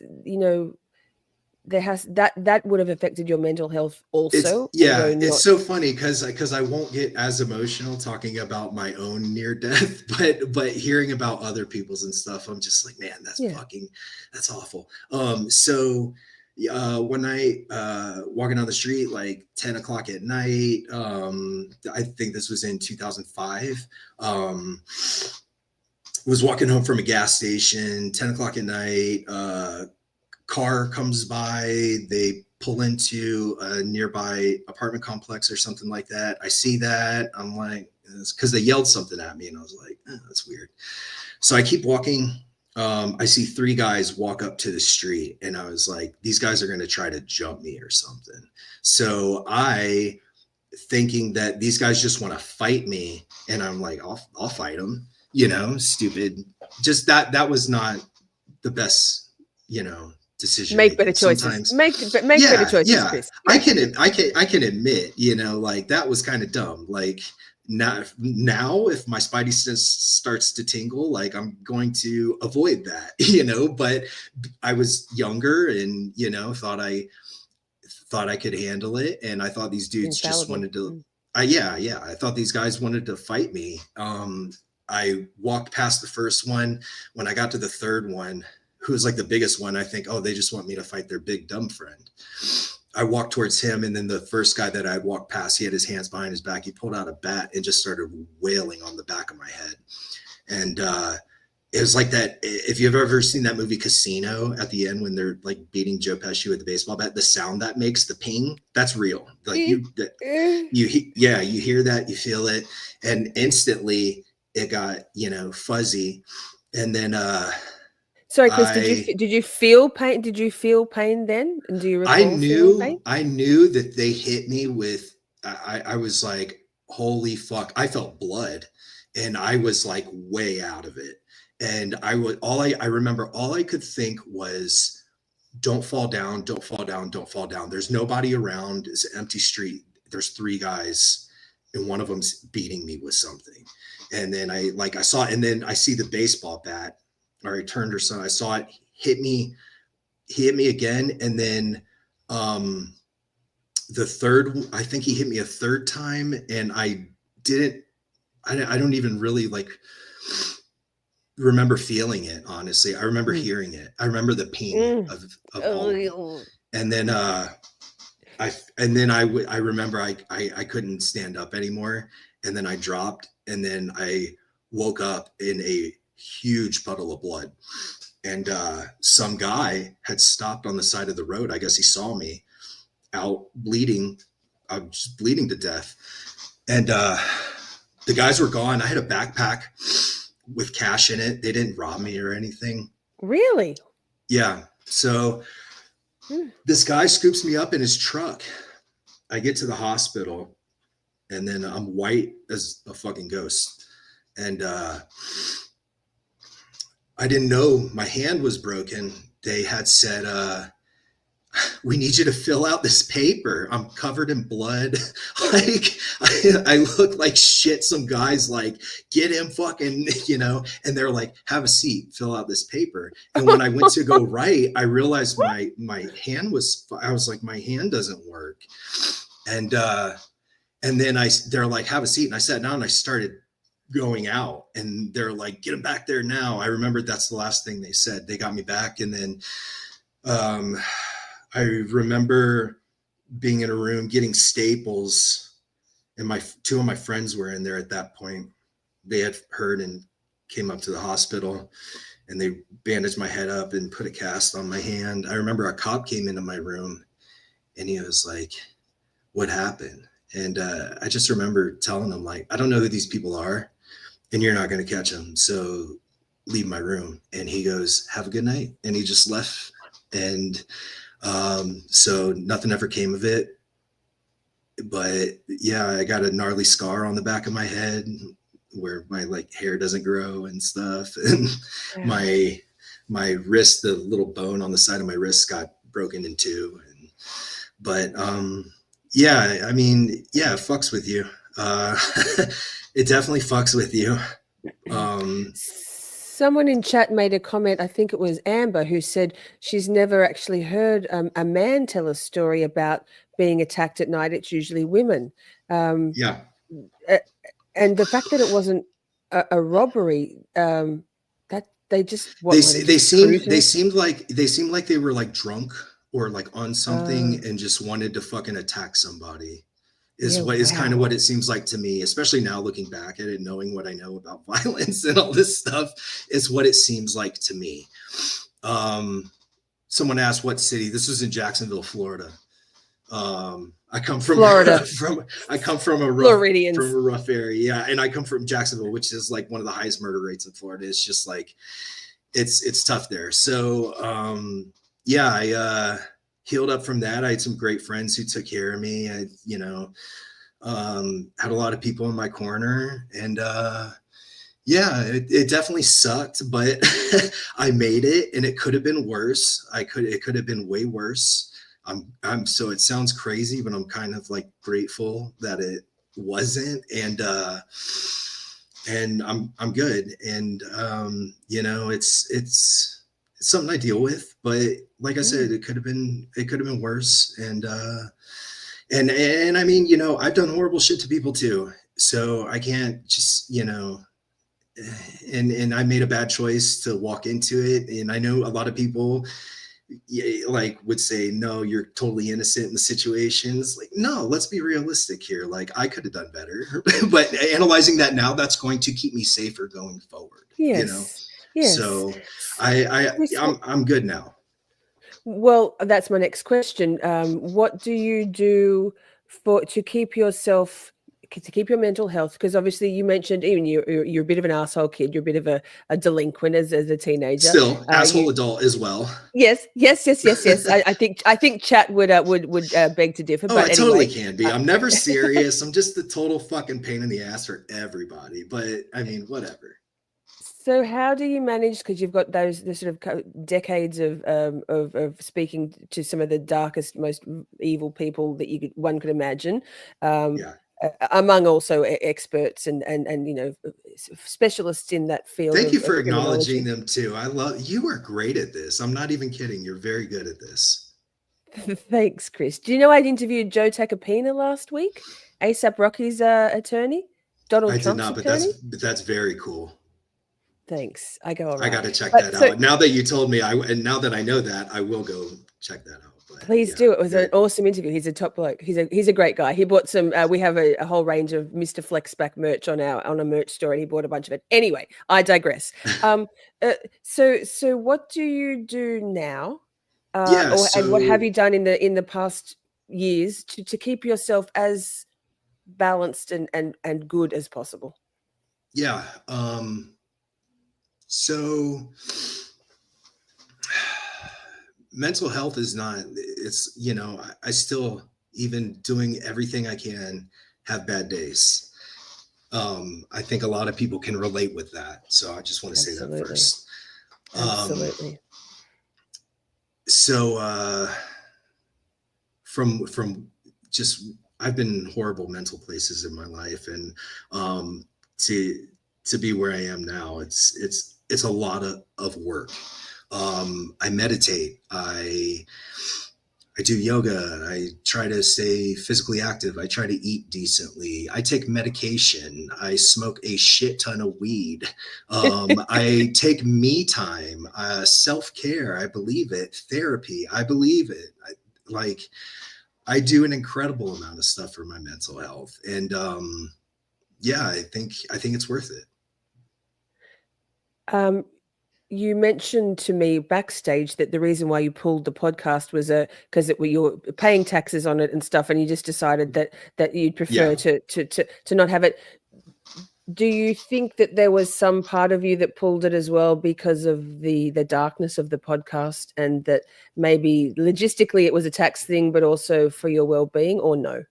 S2: there has that would have affected your mental health also.
S3: It's so funny because I won't get as emotional talking about my own near death, but hearing about other people's and stuff, I'm just like, man, that's awful. So one night, walking down the street like 10 o'clock at night, I think this was in 2005, was walking home from a gas station, 10 o'clock at night, car comes by, they pull into a nearby apartment complex or something like that. I see that, I'm like, it's because they yelled something at me, and I was like, that's weird. So I keep walking. I see 3 guys walk up to the street, and I was like, these guys are going to try to jump me or something. So I, thinking that these guys just want to fight me, and I'm like, I'll fight them, stupid. Just that was not the best, decision.
S2: Make better choices. Make better choices,
S3: yeah.
S2: Chris.
S3: I can admit, like that was kind of dumb. Like now if my spidey sense starts to tingle, like I'm going to avoid that, but I was younger and, thought I could handle it. And I thought these dudes just wanted to, I thought these guys wanted to fight me. I walked past the first one. When I got to the third one, who was like the biggest one, I think, oh, they just want me to fight their big dumb friend. I walked towards him, and then the first guy that I walked past, he had his hands behind his back. He pulled out a bat and just started wailing on the back of my head. And it was like that. If you've ever seen that movie Casino, at the end when they're like beating Joe Pesci with the baseball bat, the sound that makes, the ping, that's real. Like you hear that, you feel it, and instantly it got fuzzy. And then
S2: sorry, Chris, did you feel pain? Did you feel pain then? And do you recall
S3: I knew that they hit me with, I was like, holy fuck. I felt blood, and I was like way out of it. And I remember all I could think was, don't fall down, don't fall down, don't fall down. There's nobody around. It's an empty street. There's 3 guys, and one of them's beating me with something. And then I saw, and then I see the baseball bat. or he turned or something. I saw it hit me. He hit me again, and then the third, I think he hit me a third time, and I don't even really like remember feeling it. Honestly, I remember hearing it. I remember the pain of all of it. And then I remember I couldn't stand up anymore, and then I dropped, and then I woke up in a huge puddle of blood, and some guy had stopped on the side of the road. I guess he saw me out bleeding. I was just bleeding to death, and the guys were gone. I had a backpack with cash in it. They didn't rob me or anything.
S2: Really?
S3: Yeah. So this guy scoops me up in his truck. I get to the hospital, and then I'm white as a fucking ghost. And I didn't know my hand was broken. They had said, we need you to fill out this paper. I'm covered in blood. Like I look like shit. Some guys like, get him fucking, and they're like, have a seat, fill out this paper. And when I went to go write, I realized my hand I was like, my hand doesn't work. And then they're like, have a seat. And I sat down and I started going out, and they're like, get him back there now. I remembered that's the last thing they said. They got me back. And then, I remember being in a room getting staples, and two of my friends were in there at that point. They had heard and came up to the hospital, and they bandaged my head up and put a cast on my hand. I remember a cop came into my room, and he was like, what happened? And I just remember telling him, like, I don't know who these people are, and you're not going to catch them, so leave my room. And he goes, have a good night. And he just left. And so nothing ever came of it. But yeah, I got a gnarly scar on the back of my head where my like hair doesn't grow and stuff. And my wrist, the little bone on the side of my wrist got broken in two. Yeah, I mean, yeah, it fucks with you. It definitely fucks with you.
S2: Someone in chat made a comment, I think it was Amber, who said she's never actually heard a man tell a story about being attacked at night. It's usually women.
S3: Yeah.
S2: And the fact that it wasn't a robbery, that they just
S3: they seemed like they were like drunk or like on something and just wanted to fucking attack somebody. Is kind of what it seems like to me, especially now looking back at it, knowing what I know about violence and all this stuff, is what it seems like to me. Someone asked what city. This was in Jacksonville, Florida. I come from Florida. I come from a rough area. Yeah, and I come from Jacksonville, which is like one of the highest murder rates in Florida. It's just like it's tough there. So yeah, I healed up from that. I had some great friends who took care of me. I, had a lot of people in my corner, and yeah, it definitely sucked, but I made it, and it could have been worse. It could have been way worse. So it sounds crazy, but I'm kind of like grateful that it wasn't. And I'm good. And, it's something I deal with, but like I said, it could have been worse. And I mean, I've done horrible shit to people too. So I can't just, and I made a bad choice to walk into it. And I know a lot of people like would say, no, you're totally innocent in the situations. Like, no, let's be realistic here. Like, I could have done better, but analyzing that now, that's going to keep me safer going forward.
S2: Yes.
S3: So I'm good now.
S2: Well, that's my next question. What do you do to keep your mental health? Because obviously you mentioned even you're a bit of an asshole kid. You're a bit of a delinquent as a teenager.
S3: Still, asshole adult as well.
S2: Yes. I think chat would beg to differ.
S3: Oh,
S2: but
S3: it
S2: anyway,
S3: totally can be. I'm never serious. I'm just the total fucking pain in the ass for everybody. But I mean, whatever.
S2: So how do you manage, because you've got the sort of decades of speaking to some of the darkest, most evil people that one could imagine. among also experts and specialists in that field.
S3: Thank you
S2: of
S3: for
S2: criminology.
S3: acknowledging them too. You are great at this. I'm not even kidding. You're very good at this.
S2: Thanks, Chris. Do you know I'd interviewed Joe Tacopina last week, ASAP Rocky's attorney, Donald
S3: I did
S2: Trump's
S3: not, but
S2: attorney?
S3: that's very cool.
S2: Thanks. I go all
S3: I
S2: right.
S3: got to check
S2: But
S3: that
S2: so-
S3: out. Now that you told me, and now that I know that, I will go check that out. But,
S2: Please
S3: yeah,
S2: do. It was
S3: very
S2: an
S3: cool.
S2: awesome interview. He's a top bloke. He's a great guy. He bought some. We have a whole range of Mr. Flexback merch on a merch store, and he bought a bunch of it. Anyway, I digress. So what do you do now?
S3: Yeah,
S2: And what have
S3: so-
S2: you done in the past years to keep yourself as balanced and good as possible?
S3: Yeah. So mental health is not, it's, I still, even doing everything I can, have bad days. I think a lot of people can relate with that. So I just want to say that
S2: Absolutely.
S3: first.
S2: Absolutely.
S3: So from just, I've been in horrible mental places in my life, and to be where I am now, it's a lot of work. I meditate. I do yoga. I try to stay physically active. I try to eat decently. I take medication. I smoke a shit ton of weed. I take me time, self-care. I believe it. Therapy. I believe it. I do an incredible amount of stuff for my mental health. And yeah, I think it's worth it.
S2: You mentioned to me backstage that the reason why you pulled the podcast was because you were paying taxes on it and stuff, and you just decided that you'd prefer
S3: Yeah.
S2: to not have it. Do you think that there was some part of you that pulled it as well because of the darkness of the podcast, and that maybe logistically it was a tax thing, but also for your well-being, or no?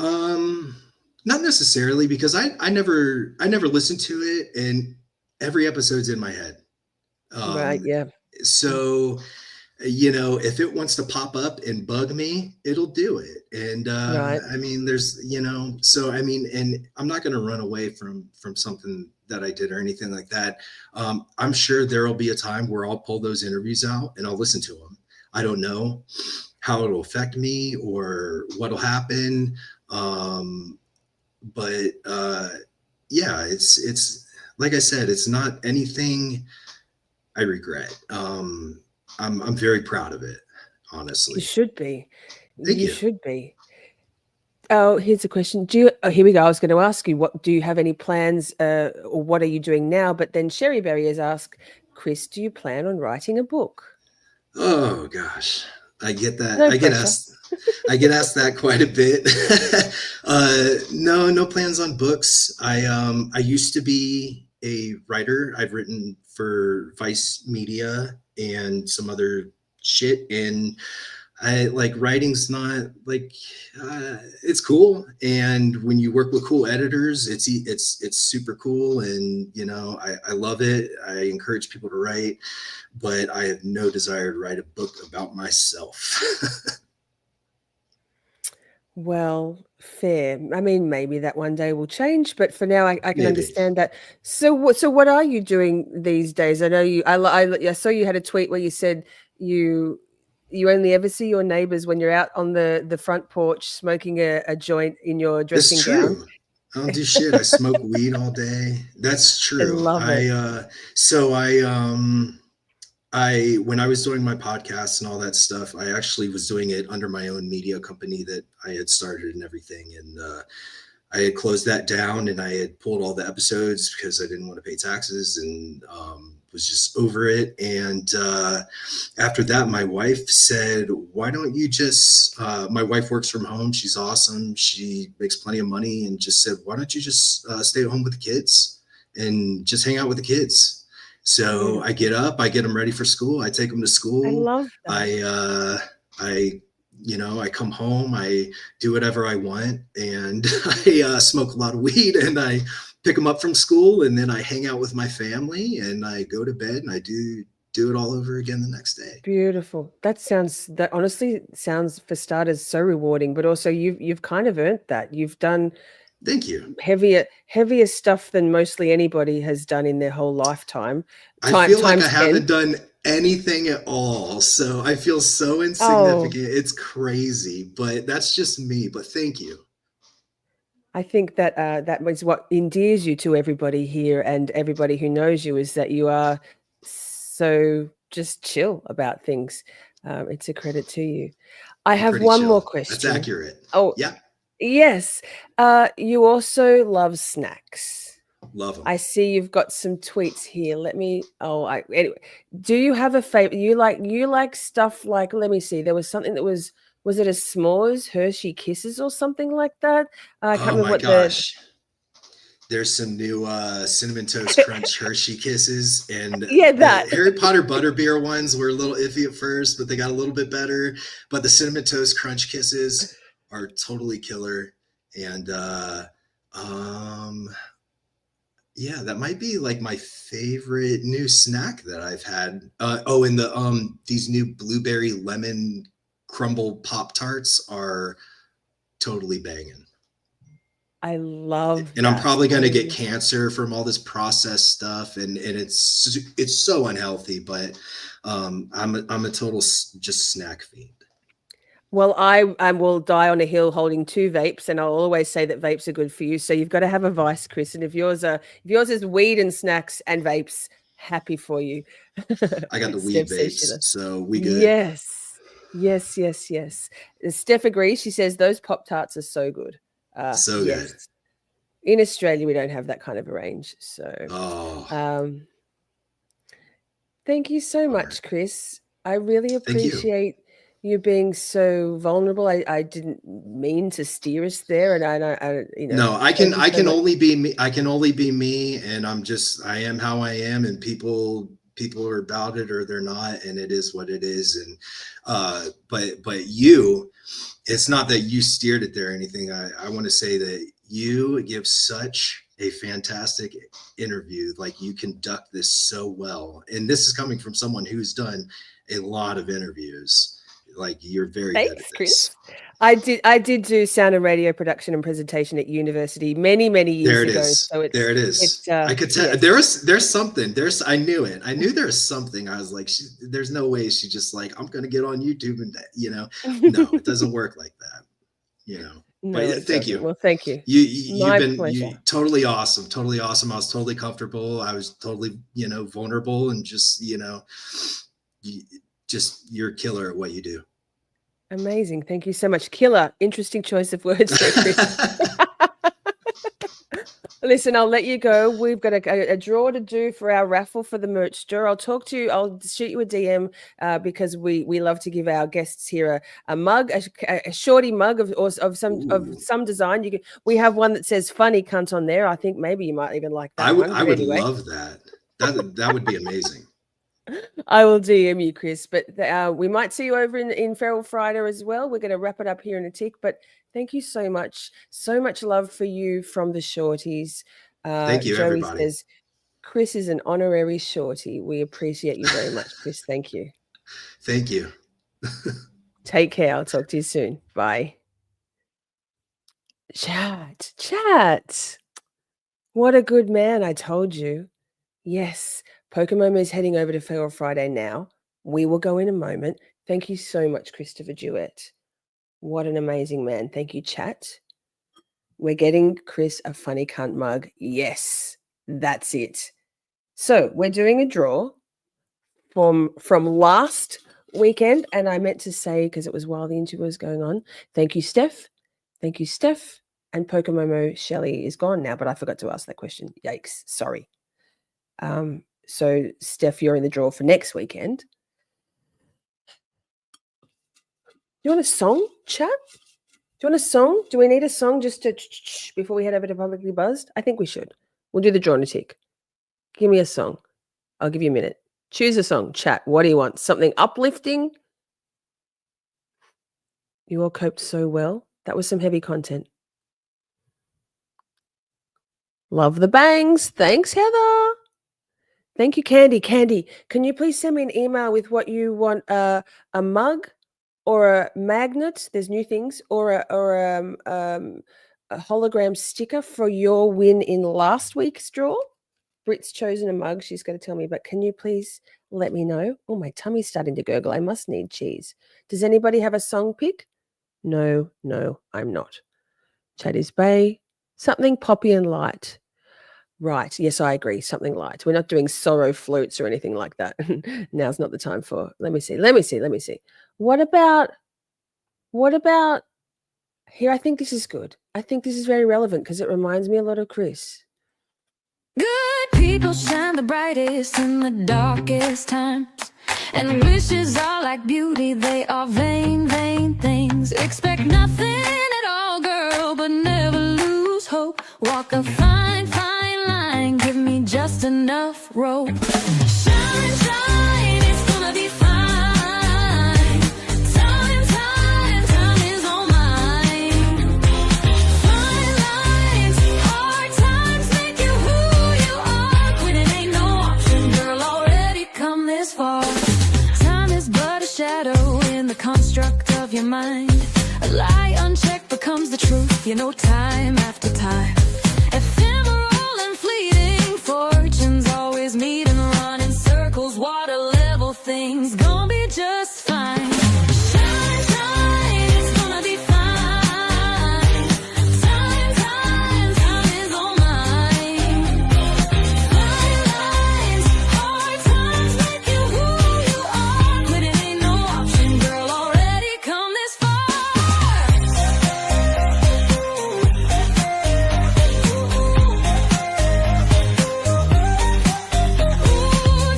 S3: Not necessarily, because I never listened to it, and every episode's in my head.
S2: Right. Yeah.
S3: So, if it wants to pop up and bug me, it'll do it. And
S2: Right.
S3: I mean, there's, so I mean, and I'm not going to run away from something that I did or anything like that. I'm sure there'll be a time where I'll pull those interviews out and I'll listen to them. I don't know how it'll affect me or what'll happen. But yeah, it's like I said, it's not anything I regret. I'm very proud of it, honestly.
S2: You should be.
S3: Thank you.
S2: Should be. Oh, here's a question. Here we go. I was going to ask you, what do you have any plans, or what are you doing now? But then Sherry Berry has asked, Chris, do you plan on writing a book?
S3: Oh gosh, I get that.
S2: No
S3: I get
S2: pressure.
S3: asked. I get asked that quite a bit. No plans on books. I used to be a writer. I've written for Vice Media and some other shit, and I like writing's not like it's cool, and when you work with cool editors, it's super cool, and I love it. I encourage people to write, but I have no desire to write a book about myself.
S2: Well, fair. I mean, maybe that one day will change, but for now, I can
S3: Maybe.
S2: understand that. So what are you doing these days? I know I saw you had a tweet where you said you only ever see your neighbors when you're out on the front porch smoking a joint in your dressing
S3: It's
S2: gown.
S3: true. I don't do shit. I smoke weed all day. That's true.
S2: love it.
S3: I when I was doing my podcast and all that stuff, I actually was doing it under my own media company that I had started and everything. And I had closed that down, and I had pulled all the episodes because I didn't want to pay taxes, and was just over it. And after that, my wife said, why don't you just, my wife works from home. She's awesome. She makes plenty of money, and just said, why don't you just stay at home with the kids and just hang out with the kids? So I get up, I get them ready for school. I take them to school.
S2: I love that.
S3: I come home, I do whatever I want, and I smoke a lot of weed, and I pick them up from school, and then I hang out with my family, and I go to bed, and I do do it all over again the next day.
S2: Beautiful. That honestly sounds, for starters, so rewarding, but also you've kind of earned that. You've done
S3: Thank you.
S2: heavier stuff than mostly anybody has done in their whole lifetime.
S3: I feel like I
S2: times 10.
S3: haven't done anything at all. So I feel so insignificant. It's crazy, but that's just me. But thank you.
S2: I think that that is what endears you to everybody here and everybody who knows you, is that you are so just chill about things. It's a credit to you. I have
S3: Pretty
S2: one
S3: chill.
S2: more question.
S3: That's accurate.
S2: Oh,
S3: Yeah.
S2: yes. You also love snacks.
S3: Love them.
S2: I see you've got some tweets here. Anyway, do you have a favorite? You like stuff like, let me see. There was something that was it a s'mores Hershey Kisses or something like that? I can't
S3: Oh
S2: remember
S3: my
S2: what
S3: gosh. There's some new Cinnamon Toast Crunch Hershey Kisses, and
S2: Yeah,
S3: the
S2: that.
S3: Harry Potter Butterbeer ones were a little iffy at first, but they got a little bit better. But the Cinnamon Toast Crunch Kisses are totally killer. And yeah, that might be like my favorite new snack that I've had. And these new blueberry lemon crumble Pop-Tarts are totally banging.
S2: I love
S3: And I'm
S2: that.
S3: probably going to get cancer from all this processed stuff, and it's so unhealthy, but I'm a total just snack fiend.
S2: Well, I will die on a hill holding 2 vapes, and I'll always say that vapes are good for you. So you've got to have a vice, Chris. And if yours is weed and snacks and vapes, happy for you.
S3: I got the weed
S2: Steph says she
S3: vapes,
S2: does.
S3: so we good.
S2: Yes. Steph agrees. She says those Pop-Tarts are so good.
S3: So good.
S2: In Australia, we don't have that kind of a range. So thank you so much, Chris. I really appreciate you being so vulnerable. I didn't mean to steer us there, and I
S3: No, I can only be me. I can only be me, and I am how I am, and people are about it or they're not, and it is what it is. And but you, it's not that you steered it there or anything. I want to say that you give such a fantastic interview. Like, you conduct this so well, and this is coming from someone who's done a lot of interviews. Like, you're very good at this.
S2: Chris. I did do sound and radio production and presentation at university many years ago. So
S3: there it is. I could tell.
S2: Yes.
S3: There's something. I knew it. I knew there was something. I was like, there's no way she just like, I'm gonna get on YouTube and no, it doesn't work like that.
S2: No,
S3: but thank you.
S2: Well, thank you.
S3: You've been totally awesome. I was totally comfortable. I was totally vulnerable, and just you're a killer at what you do.
S2: Amazing. Thank you so much. Killer. Interesting choice of words there, Chris. Listen, I'll let you go. We've got a draw to do for our raffle for the merch store. I'll talk to you. I'll shoot you a DM because we love to give our guests here a mug, a shorty mug of some design. We have one that says "funny cunt" on there. I think maybe you might even like that. I would
S3: love that. That would be amazing.
S2: I will DM you, Chris, but we might see you over in Feral Friday as well. We're going to wrap it up here in a tick, but thank you so much. So much love for you from the Shorties.
S3: Thank you,
S2: Joey
S3: everybody.
S2: Says, Chris is an honorary Shorty. We appreciate you very much, Chris. Thank you.
S3: Thank you.
S2: Take care. I'll talk to you soon. Bye. Chat. What a good man, I told you. Yes. Pokemon is heading over to Feral Friday now. We will go in a moment. Thank you so much, Christopher Duett. What an amazing man. Thank you, chat. We're getting Chris a funny cunt mug. Yes, that's it. So we're doing a draw from last weekend. And I meant to say, because it was while the interview was going on, thank you, Steph. And Pokemomo Shelley is gone now, but I forgot to ask that question. Yikes. Sorry. So, Steph, you're in the draw for next weekend. Do you want a song, chat? Do you want a song? Do we need a song just to before we head over to Publicly Buzzed? I think we should. We'll do the draw in a tick. Give me a song. I'll give you a minute. Choose a song, chat. What do you want? Something uplifting? You all coped so well. That was some heavy content. Love the bangs. Thanks, Heather. Thank you, Candy. Candy, can you please send me an email with what you want? A mug or a magnet? There's new things, or a hologram sticker for your win in last week's draw. Brit's chosen a mug. She's going to tell me, but can you please let me know? Oh, my tummy's starting to gurgle. I must need cheese. Does anybody have a song pick? No, I'm not. Chatty's Bay, something poppy and light. Right. Yes, I agree. Something light. We're not doing sorrow flutes or anything like that. Now's not the time for. Let me see. What about here? I think this is good. I think this is very relevant because it reminds me a lot of Chris.
S1: Good people shine the brightest in the darkest times. And wishes are like beauty, they are vain, vain things. Expect nothing at all, girl, but never lose hope. Walk a fine, fine line, give me just enough rope. Shine, shine, it's gonna be fine. Time is all mine. Fine lines, hard times make you who you are. Quitting ain't no option, girl, already come this far. Time is but a shadow in the construct of your mind. A lie unchecked becomes the truth, you know, time after time. Ephemeral and fleeting, fortunes always meet and run in circles. Water level things, gonna be just fine. Shine, shine, it's gonna be fine. Time is all mine. Fine lines, hard times make you who you are. Quitting ain't no option, girl, already come this far.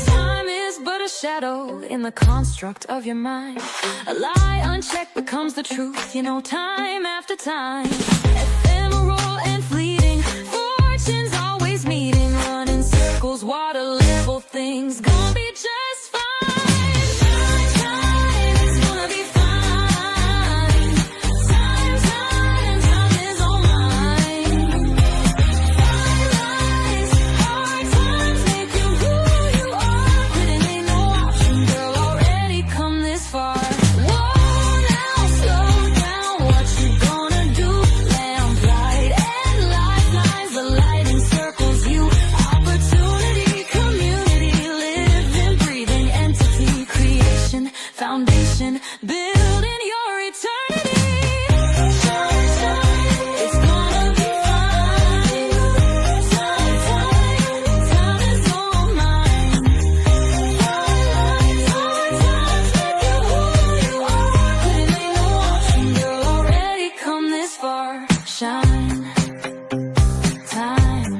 S1: Time is but a shadow in the construct of your mind. A lie unchecked becomes the truth, you know, time after time. Ephemeral and fleeting, fortunes always meeting, run in circles, water level things, gonna be just fine. Time, it's gonna be fine. Time is all mine. Fine lines, hard times make you who you are. Quitting ain't no option, girl, already come this far. Whoa, now slow down, what you gonna do? Lamplight and lifelines, the light encircles you. Opportunity, community, living, breathing entity, creation, foundation, building your eternity. Shine, shine, it's gonna be fine. Time is all mine. Fine lines, hard times make you who you are. Quitting ain't no option, girl, already come this far. Shine, time,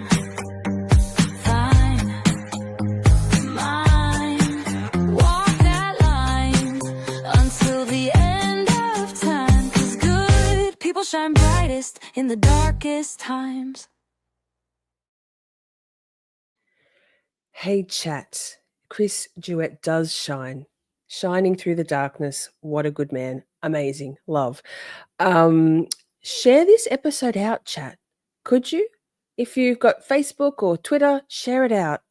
S1: fine, mine. Walk that line until the end of time. 'Cause good people shine brightest in the darkest times.
S2: Hey, chat. Chris Duett does shine. Shining through the darkness. What a good man. Amazing. Love. Share this episode out, chat. Could you? If you've got Facebook or Twitter, share it out.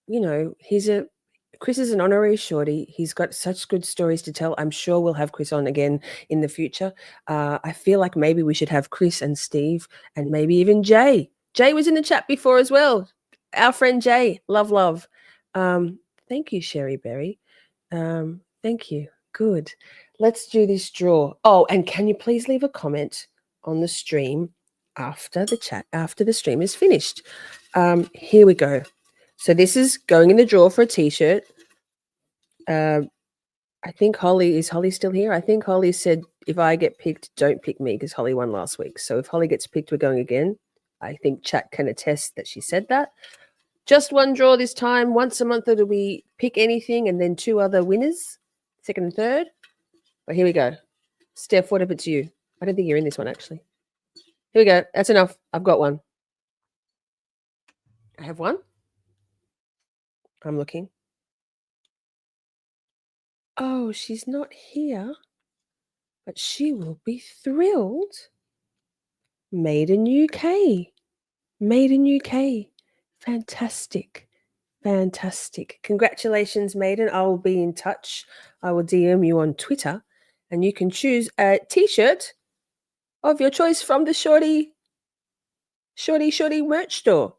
S2: You know, Chris is an honorary shorty. He's got such good stories to tell. I'm sure we'll have Chris on again in the future. I feel like maybe we should have Chris and Steve and maybe even Jay. Jay was in the chat before as well. Our friend Jay. Love. Thank you, Sherry Berry. Thank you. Good. Let's do this draw. Oh, and can you please leave a comment on the stream after the stream is finished? Here we go. So this is going in the draw for a t-shirt. I think is Holly still here? I think Holly said, if I get picked, don't pick me, because Holly won last week. So if Holly gets picked, we're going again. I think chat can attest that she said that. Just one draw this time. Once a month, it'll be pick anything and then two other winners, second and third. But here we go. Steph, what if it's you? I don't think you're in this one, actually. Here we go. That's enough. I've got one. I have one. I'm looking. Oh, she's not here, but she will be thrilled. Made in UK. Made in UK. Fantastic. Fantastic. Congratulations, Maiden. I will be in touch. I will DM you on Twitter and you can choose a t-shirt of your choice from the Shorty merch store.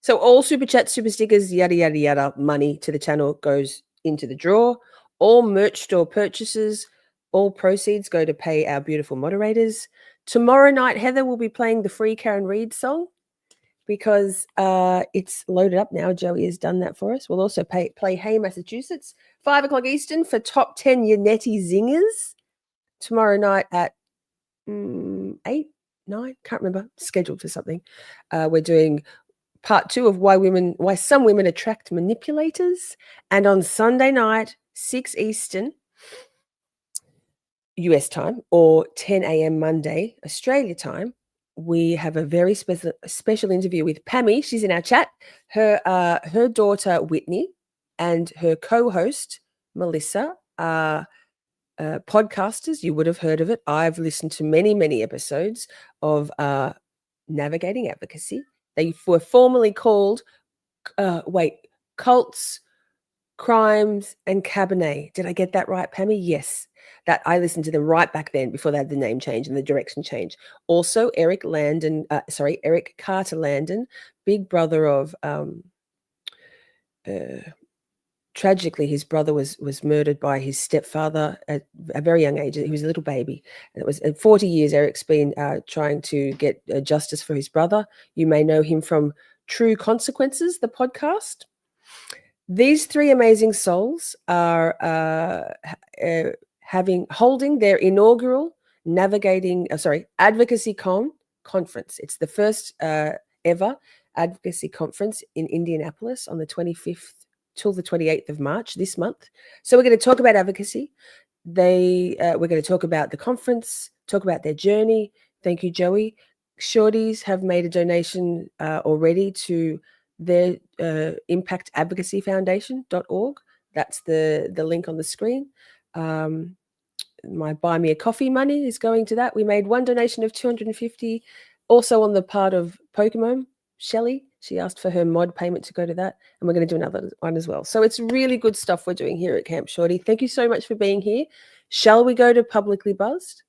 S2: So all super chats, super stickers, yada, yada, yada, money to the channel goes into the draw. All merch store purchases, all proceeds go to pay our beautiful moderators. Tomorrow night, Heather will be playing the free Karen Reid song because it's loaded up now. Joey has done that for us. We'll also play Hey Massachusetts, 5 o'clock Eastern for top 10 Yannetti zingers. Tomorrow night at 8, 9, can't remember, scheduled for something. We're doing part 2 of why some women attract manipulators. And on Sunday night, 6 Eastern, US time, or 10 a.m. Monday, Australia time, we have a very special interview with Pammy. She's in our chat. Her daughter, Whitney, and her co-host, Melissa, are podcasters. You would have heard of it. I've listened to many, many episodes of Navigating Advocacy. They were formerly called, Cults, Crimes, and Cabernet. Did I get that right, Pammy? Yes. That I listened to them right back then before they had the name change and the direction change. Also, Eric Carter Landon, big brother of, tragically, his brother was murdered by his stepfather at a very young age. He was a little baby. And it was 40 years Eric's been trying to get justice for his brother. You may know him from True Consequences, the podcast. These 3 amazing souls are holding their inaugural AdvocacyCon conference. It's the first ever advocacy conference in Indianapolis on the 25th till the 28th of March this month. So we're going to talk about advocacy. We're going to talk about the conference, talk about their journey. Thank you, Joey. Shorties have made a donation already to their impactadvocacyfoundation.org. That's the link on the screen. My Buy Me a Coffee money is going to that. We made one donation of $250. Also on the part of Pokemon, Shelley, she asked for her mod payment to go to that. And we're going to do another one as well. So it's really good stuff we're doing here at Camp Shorty. Thank you so much for being here. Shall we go to Publicly Buzzed?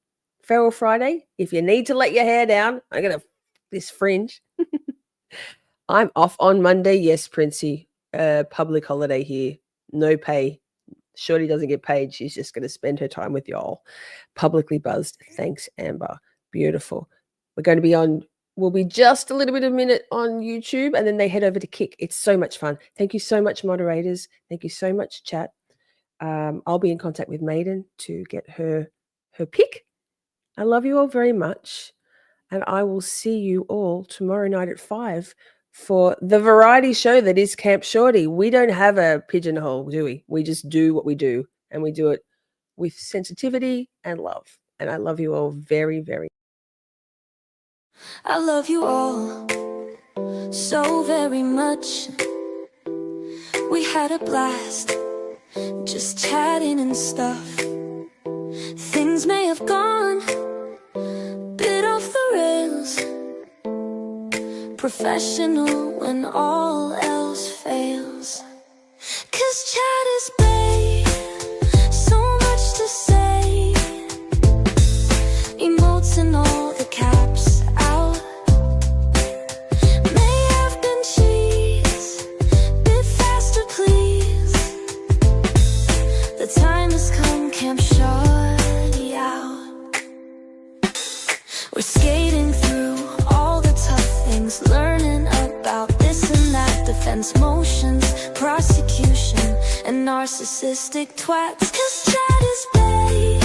S2: Feral Friday. If you need to let your hair down, I'm going to this fringe. I'm off on Monday. Yes, Princey. Public holiday here. No pay. Shorty doesn't get paid. She's just going to spend her time with y'all. Publicly Buzzed. Thanks, Amber. Beautiful. We're going to be on, we'll be just a little bit of a minute on YouTube and then they head over to Kick. It's so much fun. Thank you so much, moderators. Thank you so much, chat. I'll be in contact with Maiden to get her pick. I love you all very much. And I will see you all tomorrow night at 5 for the variety show that is Camp Shorty. We don't have a pigeonhole, do we? We just do what we do, and we do it with sensitivity and love. And I love you all very, very.
S1: I love you all so very much. We had a blast just chatting and stuff. Things may have gone bit off the rails. Professional when all else fails. 'Cause chat is babe, so much to say. Emotes and all the caps out. May have been cheese, bit faster please. The time has come, Camp Shorty out. We're skating through all the tough things, learning about this and that, defense motions, prosecution, and narcissistic twats. 'Cause chat is babe,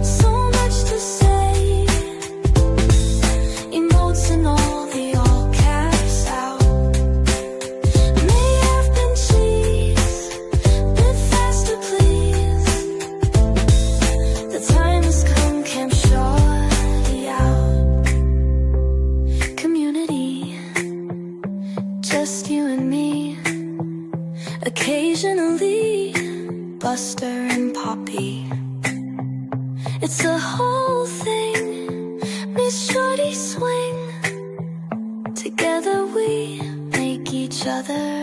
S1: so much to say. Emotes and all the all caps out. May have been cheese, bit faster please. The time has come, Camp Shorty out. Community, just you and me. Occasionally, Buster and Poppy. It's the whole thing, Miss Shorty swing. Together we make each other